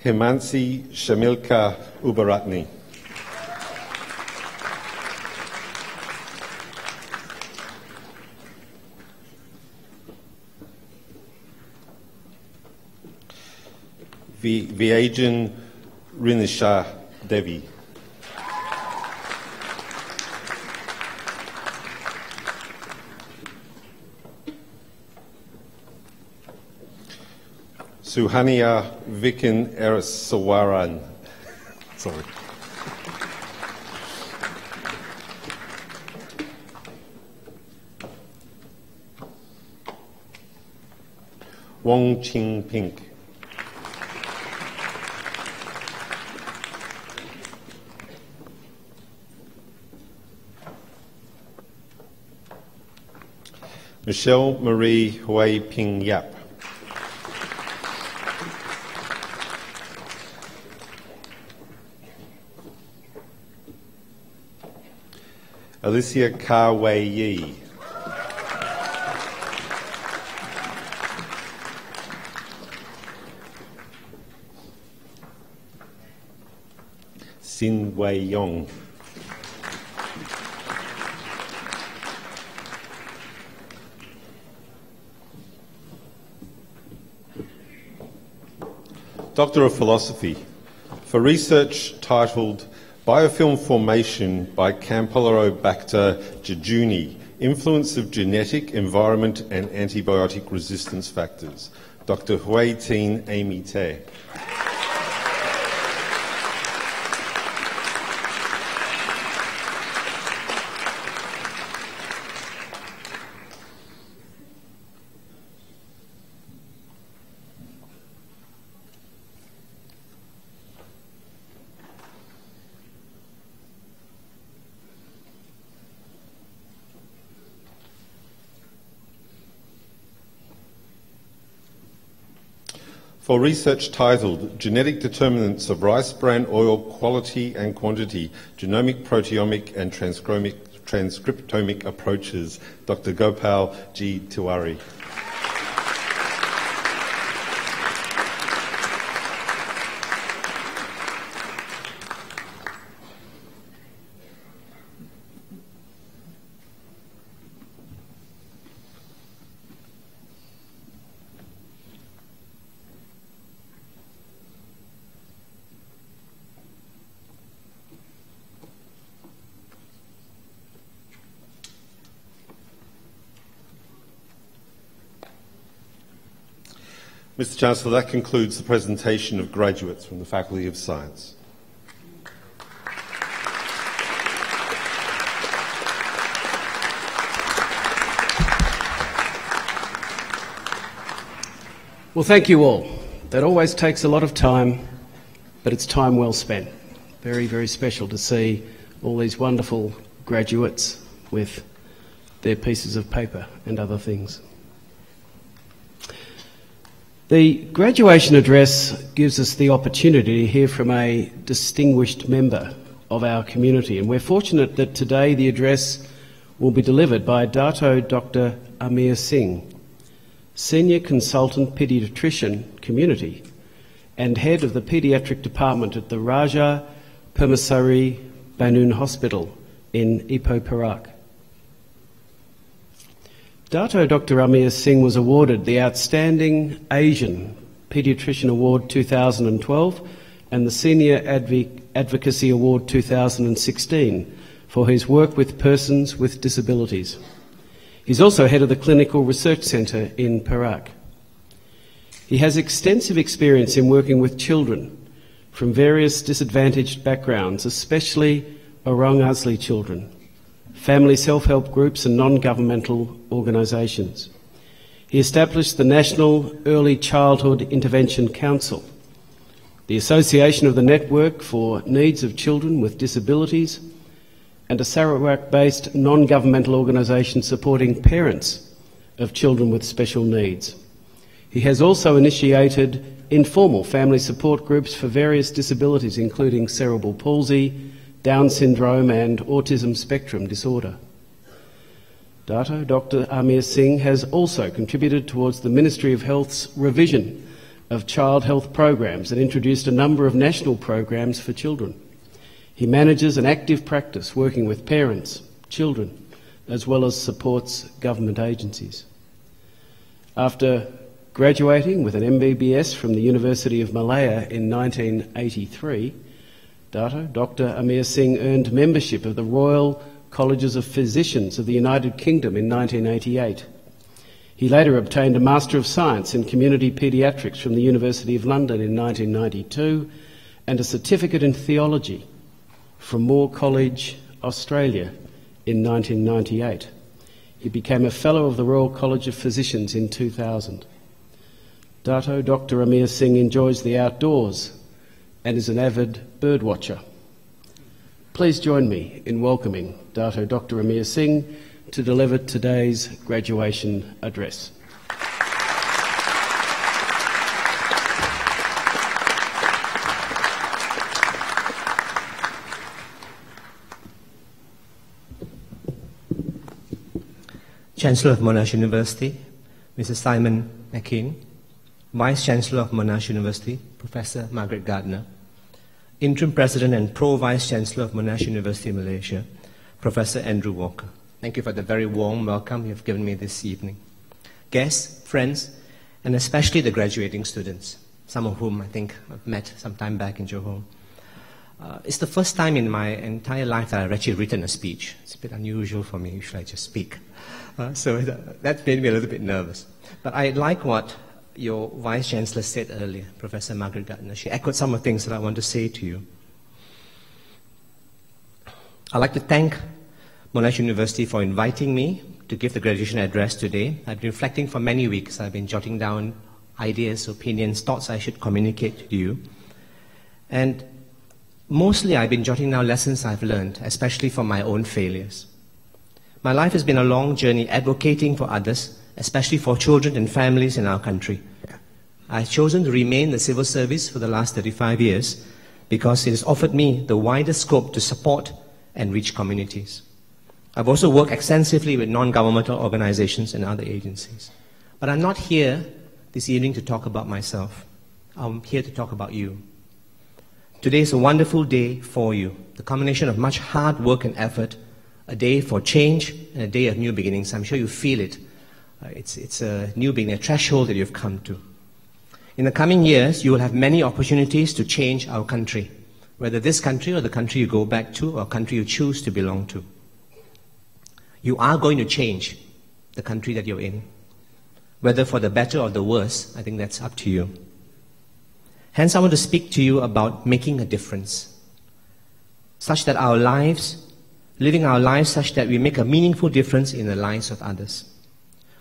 Himansi Shamilka Ubaratni. Viajan Rinisha Devi. Suhania Vikin Erasawaran. Sorry. Wong Ching Pink. Michelle Marie Hui Ping Yap. Alicia Ka-Wei-Yi. Sin Wei-Yong. Doctor of Philosophy, for research titled Biofilm Formation by Campylorobacter jejuni, Influence of Genetic, Environment and Antibiotic Resistance Factors, Dr. Hui Tin Amy Te. For research titled Genetic Determinants of Rice Bran Oil Quality and Quantity, Genomic, Proteomic and Transcriptomic Approaches, Dr. Gopal G. Tiwari. Mr. Chancellor, that concludes the presentation of graduates from the Faculty of Science. Well, thank you all. That always takes a lot of time, but it's time well spent. Very, very special to see all these wonderful graduates with their pieces of paper and other things. The graduation address gives us the opportunity to hear from a distinguished member of our community, and we're fortunate that today the address will be delivered by Dato Dr. Amir Singh, Senior Consultant Paediatrician Community and Head of the Paediatric Department at the Raja Permaisuri Banun Hospital in Ipoh, Perak. Dato Dr. Amir Singh was awarded the Outstanding Asian Paediatrician Award 2012 and the Senior Advocacy Award 2016 for his work with persons with disabilities. He's also head of the Clinical Research Centre in Perak. He has extensive experience in working with children from various disadvantaged backgrounds, especially Orang Asli children, family self-help groups and non-governmental organisations. He established the National Early Childhood Intervention Council, the Association of the Network for Needs of Children with Disabilities, and a Sarawak-based non-governmental organisation supporting parents of children with special needs. He has also initiated informal family support groups for various disabilities, including cerebral palsy, Down syndrome and autism spectrum disorder. Dato Dr. Amir Singh has also contributed towards the Ministry of Health's revision of child health programs and introduced a number of national programs for children. He manages an active practice working with parents, children, as well as supports government agencies. After graduating with an MBBS from the University of Malaya in 1983, Dato Dr. Amir Singh earned membership of the Royal Colleges of Physicians of the United Kingdom in 1988. He later obtained a Master of Science in Community Paediatrics from the University of London in 1992 and a Certificate in Theology from Moore College, Australia in 1998. He became a Fellow of the Royal College of Physicians in 2000. Dato Dr. Amir Singh enjoys the outdoors and is an avid bird watcher. Please join me in welcoming Dato Dr. Amir Singh to deliver today's graduation address. Chancellor of Monash University, Mr. Simon McKeon, Vice Chancellor of Monash University, Professor Margaret Gardner, Interim President and Pro-Vice Chancellor of Monash University, Malaysia, Professor Andrew Walker. Thank you for the very warm welcome you've given me this evening. Guests, friends, and especially the graduating students, some of whom I think I've met some time back in Johor. It's the first time in my entire life that I've actually written a speech. It's a bit unusual for me, usually I just speak. So that made me a little bit nervous. But I like what your Vice Chancellor said earlier, Professor Margaret Gardner. She echoed some of the things that I want to say to you. I'd like to thank Monash University for inviting me to give the graduation address today. I've been reflecting for many weeks. I've been jotting down ideas, opinions, thoughts I should communicate to you. And mostly I've been jotting down lessons I've learned, especially from my own failures. My life has been a long journey advocating for others, especially for children and families in our country. I've chosen to remain in the civil service for the last 35 years because it has offered me the widest scope to support and reach communities. I've also worked extensively with non-governmental organizations and other agencies. But I'm not here this evening to talk about myself. I'm here to talk about you. Today is a wonderful day for you, the combination of much hard work and effort, a day for change and a day of new beginnings. I'm sure you feel it. It's a new beginning, a threshold that you've come to. In the coming years, you will have many opportunities to change our country, whether this country or the country you go back to or country you choose to belong to. You are going to change the country that you're in. Whether for the better or the worse, I think that's up to you. Hence, I want to speak to you about making a difference, such that our lives, living our lives such that we make a meaningful difference in the lives of others.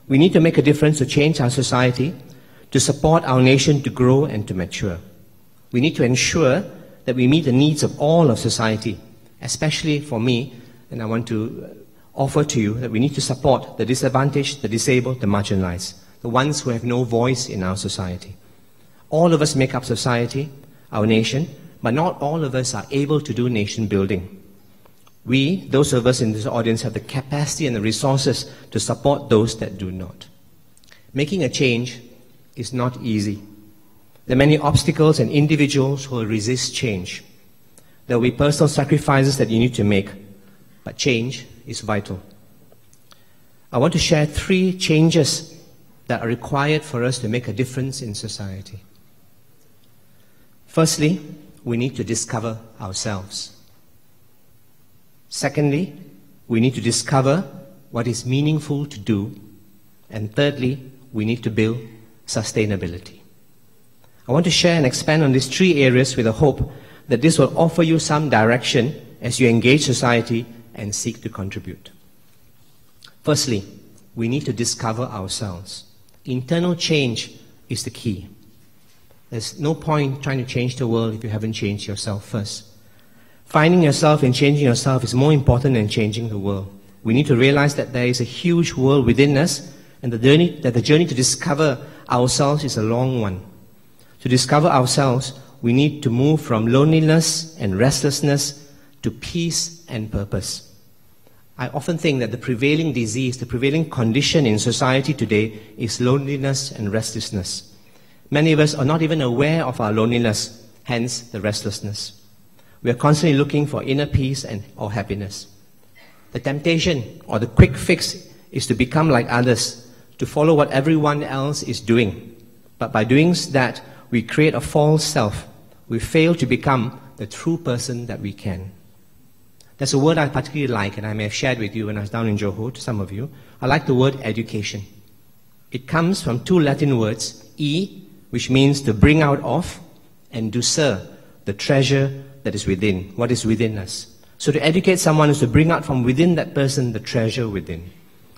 We need to make a difference to change our society, to support our nation to grow and to mature. We need to ensure that we meet the needs of all of society, especially for me, and I want to offer to you that we need to support the disadvantaged, the disabled, the marginalized, the ones who have no voice in our society. All of us make up society, our nation, but not all of us are able to do nation building. We, those of us in this audience, have the capacity and the resources to support those that do not. Making a change is not easy. There are many obstacles and individuals who will resist change. There will be personal sacrifices that you need to make, but change is vital. I want to share 3 changes that are required for us to make a difference in society. Firstly, we need to discover ourselves. Secondly, we need to discover what is meaningful to do. And thirdly, we need to build sustainability. I want to share and expand on these 3 areas with the hope that this will offer you some direction as you engage society and seek to contribute. Firstly, we need to discover ourselves. Internal change is the key. There's no point trying to change the world if you haven't changed yourself first. Finding yourself and changing yourself is more important than changing the world. We need to realize that there is a huge world within us and the journey to discover ourselves is a long one. To discover ourselves, we need to move from loneliness and restlessness to peace and purpose. I often think that the prevailing disease, the prevailing condition in society today is loneliness and restlessness. Many of us are not even aware of our loneliness, hence the restlessness. We are constantly looking for inner peace or happiness. The temptation or the quick fix is to become like others, to follow what everyone else is doing. But by doing that, we create a false self. We fail to become the true person that we can. There's a word I particularly like, and I may have shared with you when I was down in Johor, to some of you. I like the word education. It comes from 2 Latin words, e, which means to bring out of, and douceur, the treasure that is within, what is within us. So to educate someone is to bring out from within that person the treasure within.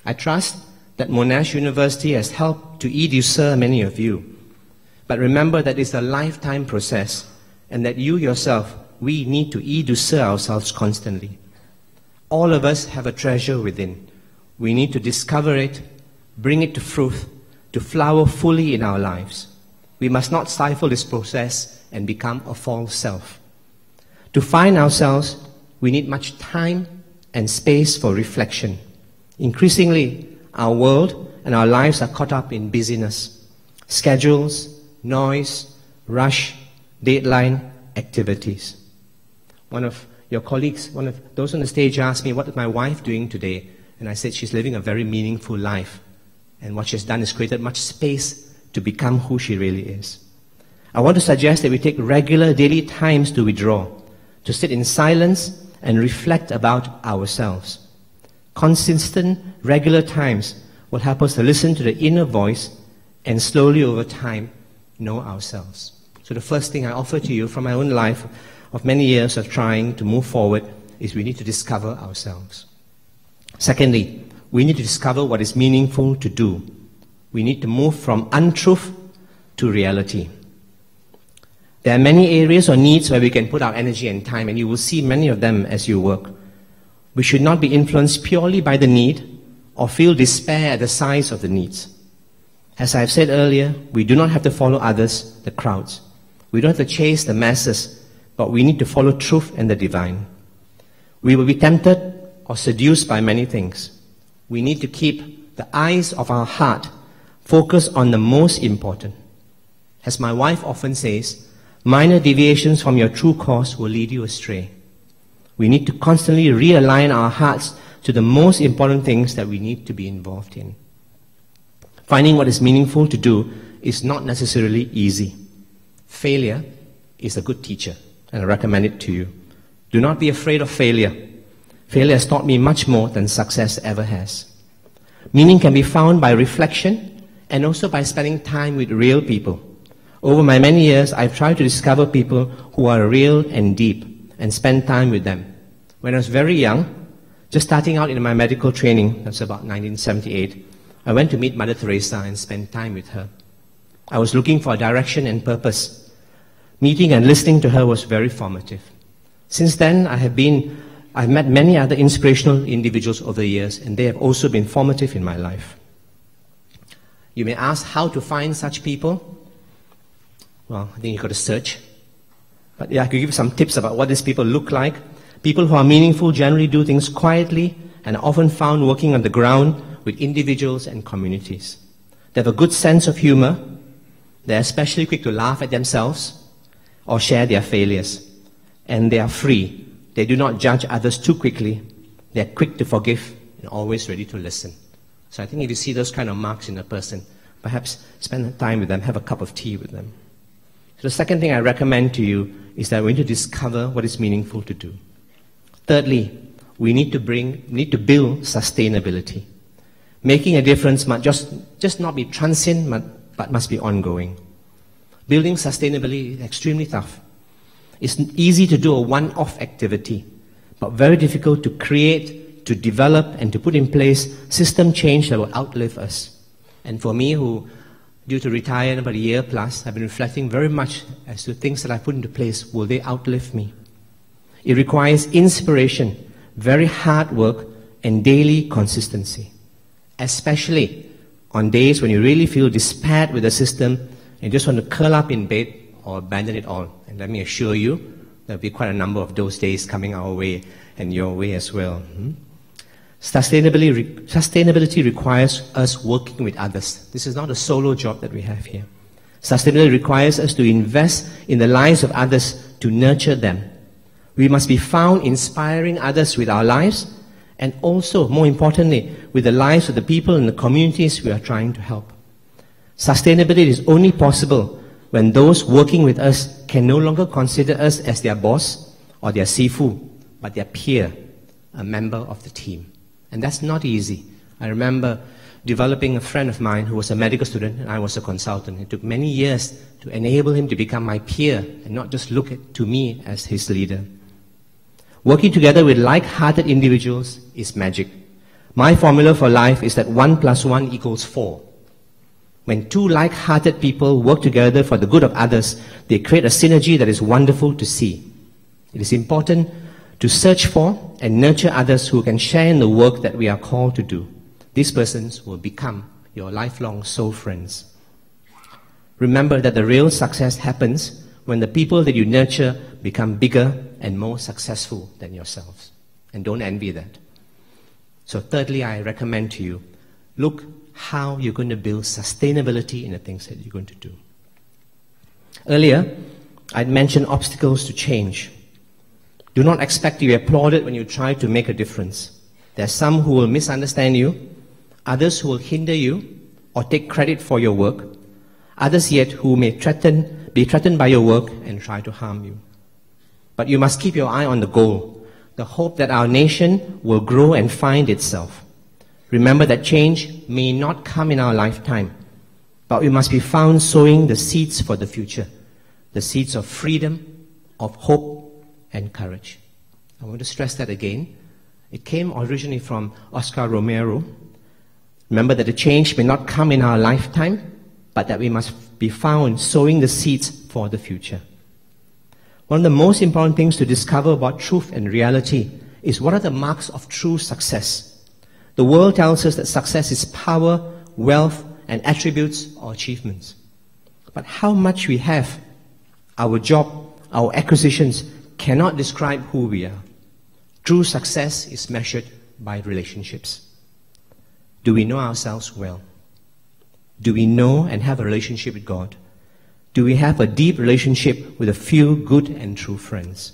I trust that Monash University has helped to educeur many of you. But remember that it's a lifetime process, and that you yourself, we need to educeur ourselves constantly. All of us have a treasure within. We need to discover it, bring it to fruit, to flower fully in our lives. We must not stifle this process and become a false self. To find ourselves, we need much time and space for reflection. Increasingly, our world and our lives are caught up in busyness, schedules, noise, rush, deadline, activities. One of your colleagues, one of those on the stage asked me, what is my wife doing today? And I said, she's living a very meaningful life. And what she's done is created much space to become who she really is. I want to suggest that we take regular daily times to withdraw, to sit in silence and reflect about ourselves. Consistent, regular times will help us to listen to the inner voice and slowly over time know ourselves. So the first thing I offer to you from my own life of many years of trying to move forward is we need to discover ourselves. Secondly, we need to discover what is meaningful to do. We need to move from untruth to reality. There are many areas or needs where we can put our energy and time, and you will see many of them as you work. We should not be influenced purely by the need or feel despair at the size of the needs. As I've said earlier, we do not have to follow others, the crowds. We don't have to chase the masses, but we need to follow truth and the divine. We will be tempted or seduced by many things. We need to keep the eyes of our heart focused on the most important. As my wife often says, minor deviations from your true course will lead you astray. We need to constantly realign our hearts to the most important things that we need to be involved in. Finding what is meaningful to do is not necessarily easy. Failure is a good teacher, and I recommend it to you. Do not be afraid of failure. Failure has taught me much more than success ever has. Meaning can be found by reflection and also by spending time with real people. Over my many years, I've tried to discover people who are real and deep and spend time with them. When I was very young, just starting out in my medical training, that's about 1978, I went to meet Mother Teresa and spend time with her. I was looking for a direction and purpose. Meeting and listening to her was very formative. Since then, I've met many other inspirational individuals over the years, and they have also been formative in my life. You may ask how to find such people. Well, I think you've got to search. But yeah, I could give you some tips about what these people look like. People who are meaningful generally do things quietly and are often found working on the ground with individuals and communities. They have a good sense of humor. They're especially quick to laugh at themselves or share their failures. And they are free. They do not judge others too quickly. They're quick to forgive and always ready to listen. So I think if you see those kind of marks in a person, perhaps spend time with them, have a cup of tea with them. So the second thing I recommend to you is that we need to discover what is meaningful to do. Thirdly, we need to build sustainability. Making a difference must just not be transient, but must be ongoing. Building sustainability is extremely tough. It's easy to do a one-off activity, but very difficult to create, to develop, and to put in place system change that will outlive us. And for me, who due to retire in about a year plus, I've been reflecting very much as to things that I put into place, will they outlive me? It requires inspiration, very hard work, and daily consistency. Especially on days when you really feel despaired with the system and just want to curl up in bed or abandon it all. And let me assure you, there'll be quite a number of those days coming our way and your way as well. Sustainability requires us working with others. This is not a solo job that we have here. Sustainability requires us to invest in the lives of others to nurture them. We must be found inspiring others with our lives, and also, more importantly, with the lives of the people in the communities we are trying to help. Sustainability is only possible when those working with us can no longer consider us as their boss or their sifu, but their peer, a member of the team. And that's not easy. I remember developing a friend of mine who was a medical student and I was a consultant. It took many years to enable him to become my peer and not just look to me as his leader. Working together with like-hearted individuals is magic. My formula for life is that 1 + 1 = 4. When two like-hearted people work together for the good of others, they create a synergy that is wonderful to see. It is important to search for and nurture others who can share in the work that we are called to do. These persons will become your lifelong soul friends. Remember that the real success happens when the people that you nurture become bigger and more successful than yourselves. And don't envy that. So thirdly, I recommend to you, Look how you're going to build sustainability in the things that you're going to do. Earlier, I'd mentioned obstacles to change. Do not expect to be applauded when you try to make a difference. There are some who will misunderstand you, others who will hinder you or take credit for your work, others yet who may be threatened by your work and try to harm you. But you must keep your eye on the goal, the hope that our nation will grow and find itself. Remember that change may not come in our lifetime, but we must be found sowing the seeds for the future, the seeds of freedom, of hope, and courage. I want to stress that again. It came originally from Oscar Romero. Remember that the change may not come in our lifetime, but that we must be found sowing the seeds for the future. One of the most important things to discover about truth and reality is what are the marks of true success. The world tells us that success is power, wealth, and attributes or achievements. But how much we have, our job, our acquisitions, cannot describe who we are. True success is measured by relationships. Do we know ourselves well? Do we know and have a relationship with God? Do we have a deep relationship with a few good and true friends?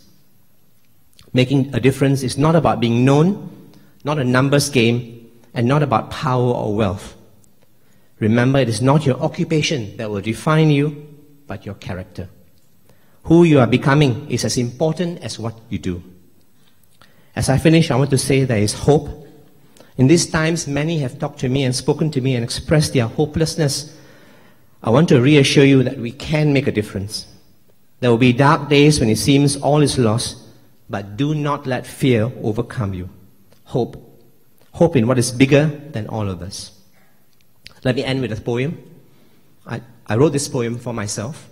Making a difference is not about being known, not a numbers game, and not about power or wealth. Remember, it is not your occupation that will define you, but your character. Who you are becoming is as important as what you do. As I finish, I want to say there is hope. In these times, many have talked to me and spoken to me and expressed their hopelessness. I want to reassure you that we can make a difference. There will be dark days when it seems all is lost, but do not let fear overcome you. Hope. Hope in what is bigger than all of us. Let me end with a poem. I wrote this poem for myself.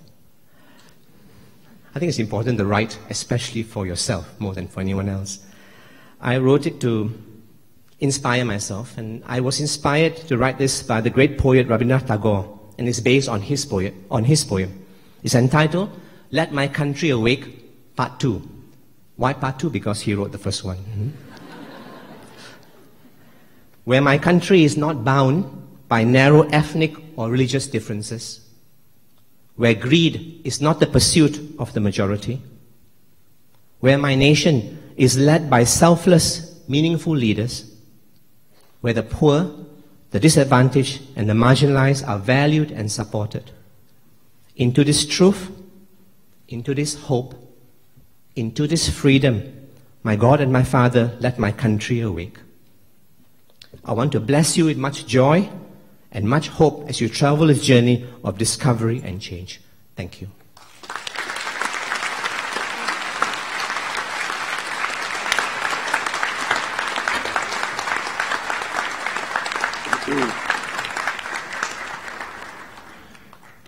I think it's important to write, especially for yourself, more than for anyone else. I wrote it to inspire myself, and I was inspired to write this by the great poet Rabindranath Tagore, and it's based on his poem. It's entitled, Let My Country Awake, Part 2. Why Part 2? Because he wrote the first one. Where my country is not bound by narrow ethnic or religious differences, where greed is not the pursuit of the majority, where my nation is led by selfless, meaningful leaders, where the poor, the disadvantaged, and the marginalized are valued and supported. Into this truth, into this hope, into this freedom, my God and my Father, let my country awake. I want to bless you with much joy and much hope as you travel this journey of discovery and change. Thank you.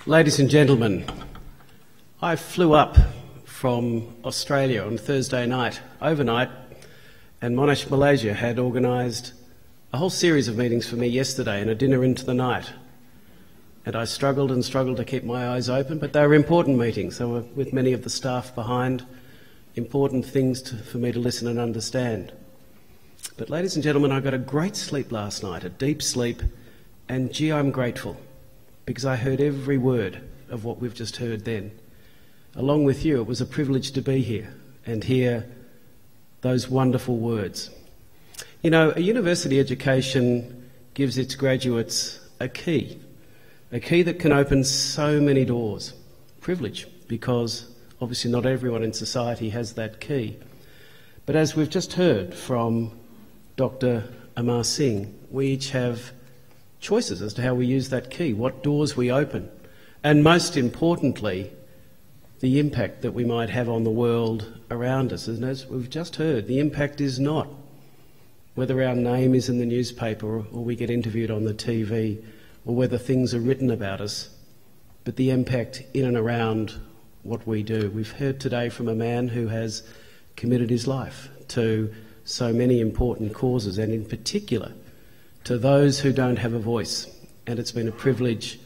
Ladies and gentlemen, I flew up from Australia on Thursday night, overnight, and Monash, Malaysia had organised a whole series of meetings for me yesterday and a dinner into the night. And I struggled and struggled to keep my eyes open, but they were important meetings. They were with many of the staff behind, important things for me to listen and understand. But ladies and gentlemen, I got a great sleep last night, a deep sleep, and gee, I'm grateful, because I heard every word of what we've just heard then. Along with you, it was a privilege to be here and hear those wonderful words. You know, a university education gives its graduates a key that can open so many doors. Privilege, because obviously not everyone in society has that key. But as we've just heard from Dr. Amar Singh, we each have choices as to how we use that key, what doors we open, and most importantly, the impact that we might have on the world around us. And as we've just heard, the impact is not whether our name is in the newspaper or we get interviewed on the TV or whether things are written about us, but the impact in and around what we do. We've heard today from a man who has committed his life to so many important causes, and in particular to those who don't have a voice. And it's been a privilege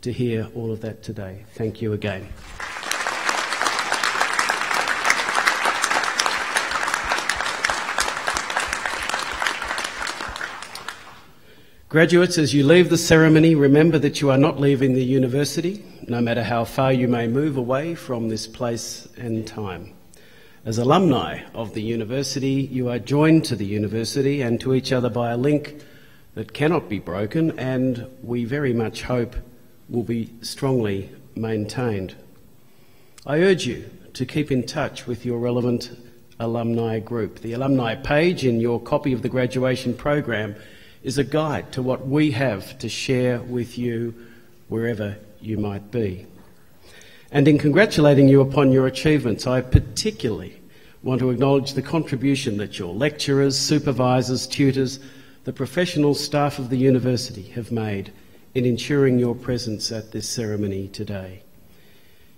to hear all of that today. Thank you again. Graduates, as you leave the ceremony, remember that you are not leaving the university, no matter how far you may move away from this place and time. As alumni of the university, you are joined to the university and to each other by a link that cannot be broken and we very much hope will be strongly maintained. I urge you to keep in touch with your relevant alumni group. The alumni page in your copy of the graduation program is a guide to what we have to share with you wherever you might be. And in congratulating you upon your achievements, I particularly want to acknowledge the contribution that your lecturers, supervisors, tutors, the professional staff of the university have made in ensuring your presence at this ceremony today.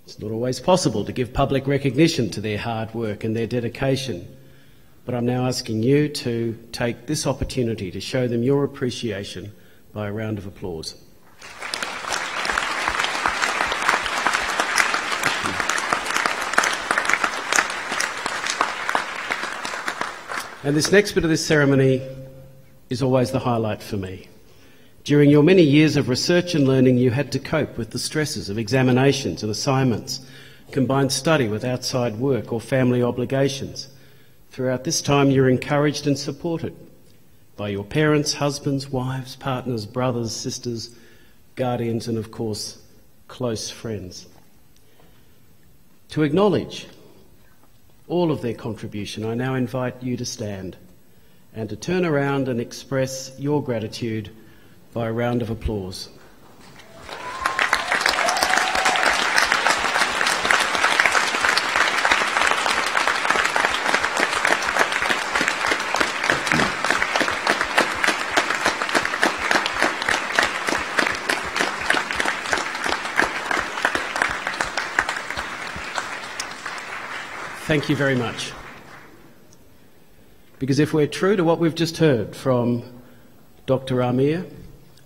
It's not always possible to give public recognition to their hard work and their dedication, but I'm now asking you to take this opportunity to show them your appreciation by a round of applause. And this next bit of this ceremony is always the highlight for me. During your many years of research and learning, you had to cope with the stresses of examinations and assignments, combined study with outside work or family obligations. Throughout this time, you're encouraged and supported by your parents, husbands, wives, partners, brothers, sisters, guardians, and of course, close friends. To acknowledge all of their contribution, I now invite you to stand and to turn around and express your gratitude by a round of applause. Thank you very much. Because if we're true to what we've just heard from Dr. Amir,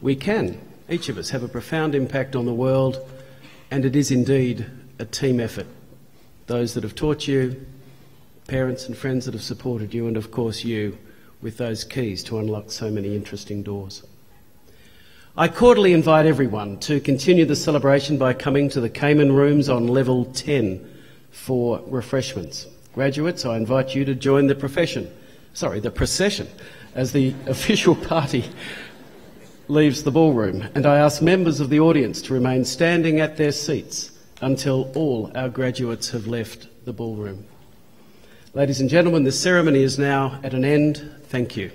we can, each of us, have a profound impact on the world, and it is indeed a team effort. Those that have taught you, parents and friends that have supported you, and of course you, with those keys to unlock so many interesting doors. I cordially invite everyone to continue the celebration by coming to the Cayman Rooms on level 10 for refreshments. Graduates, I invite you to join the procession as the official party leaves the ballroom, and I ask members of the audience to remain standing at their seats until all our graduates have left the ballroom. Ladies and gentlemen, the ceremony is now at an end. Thank you.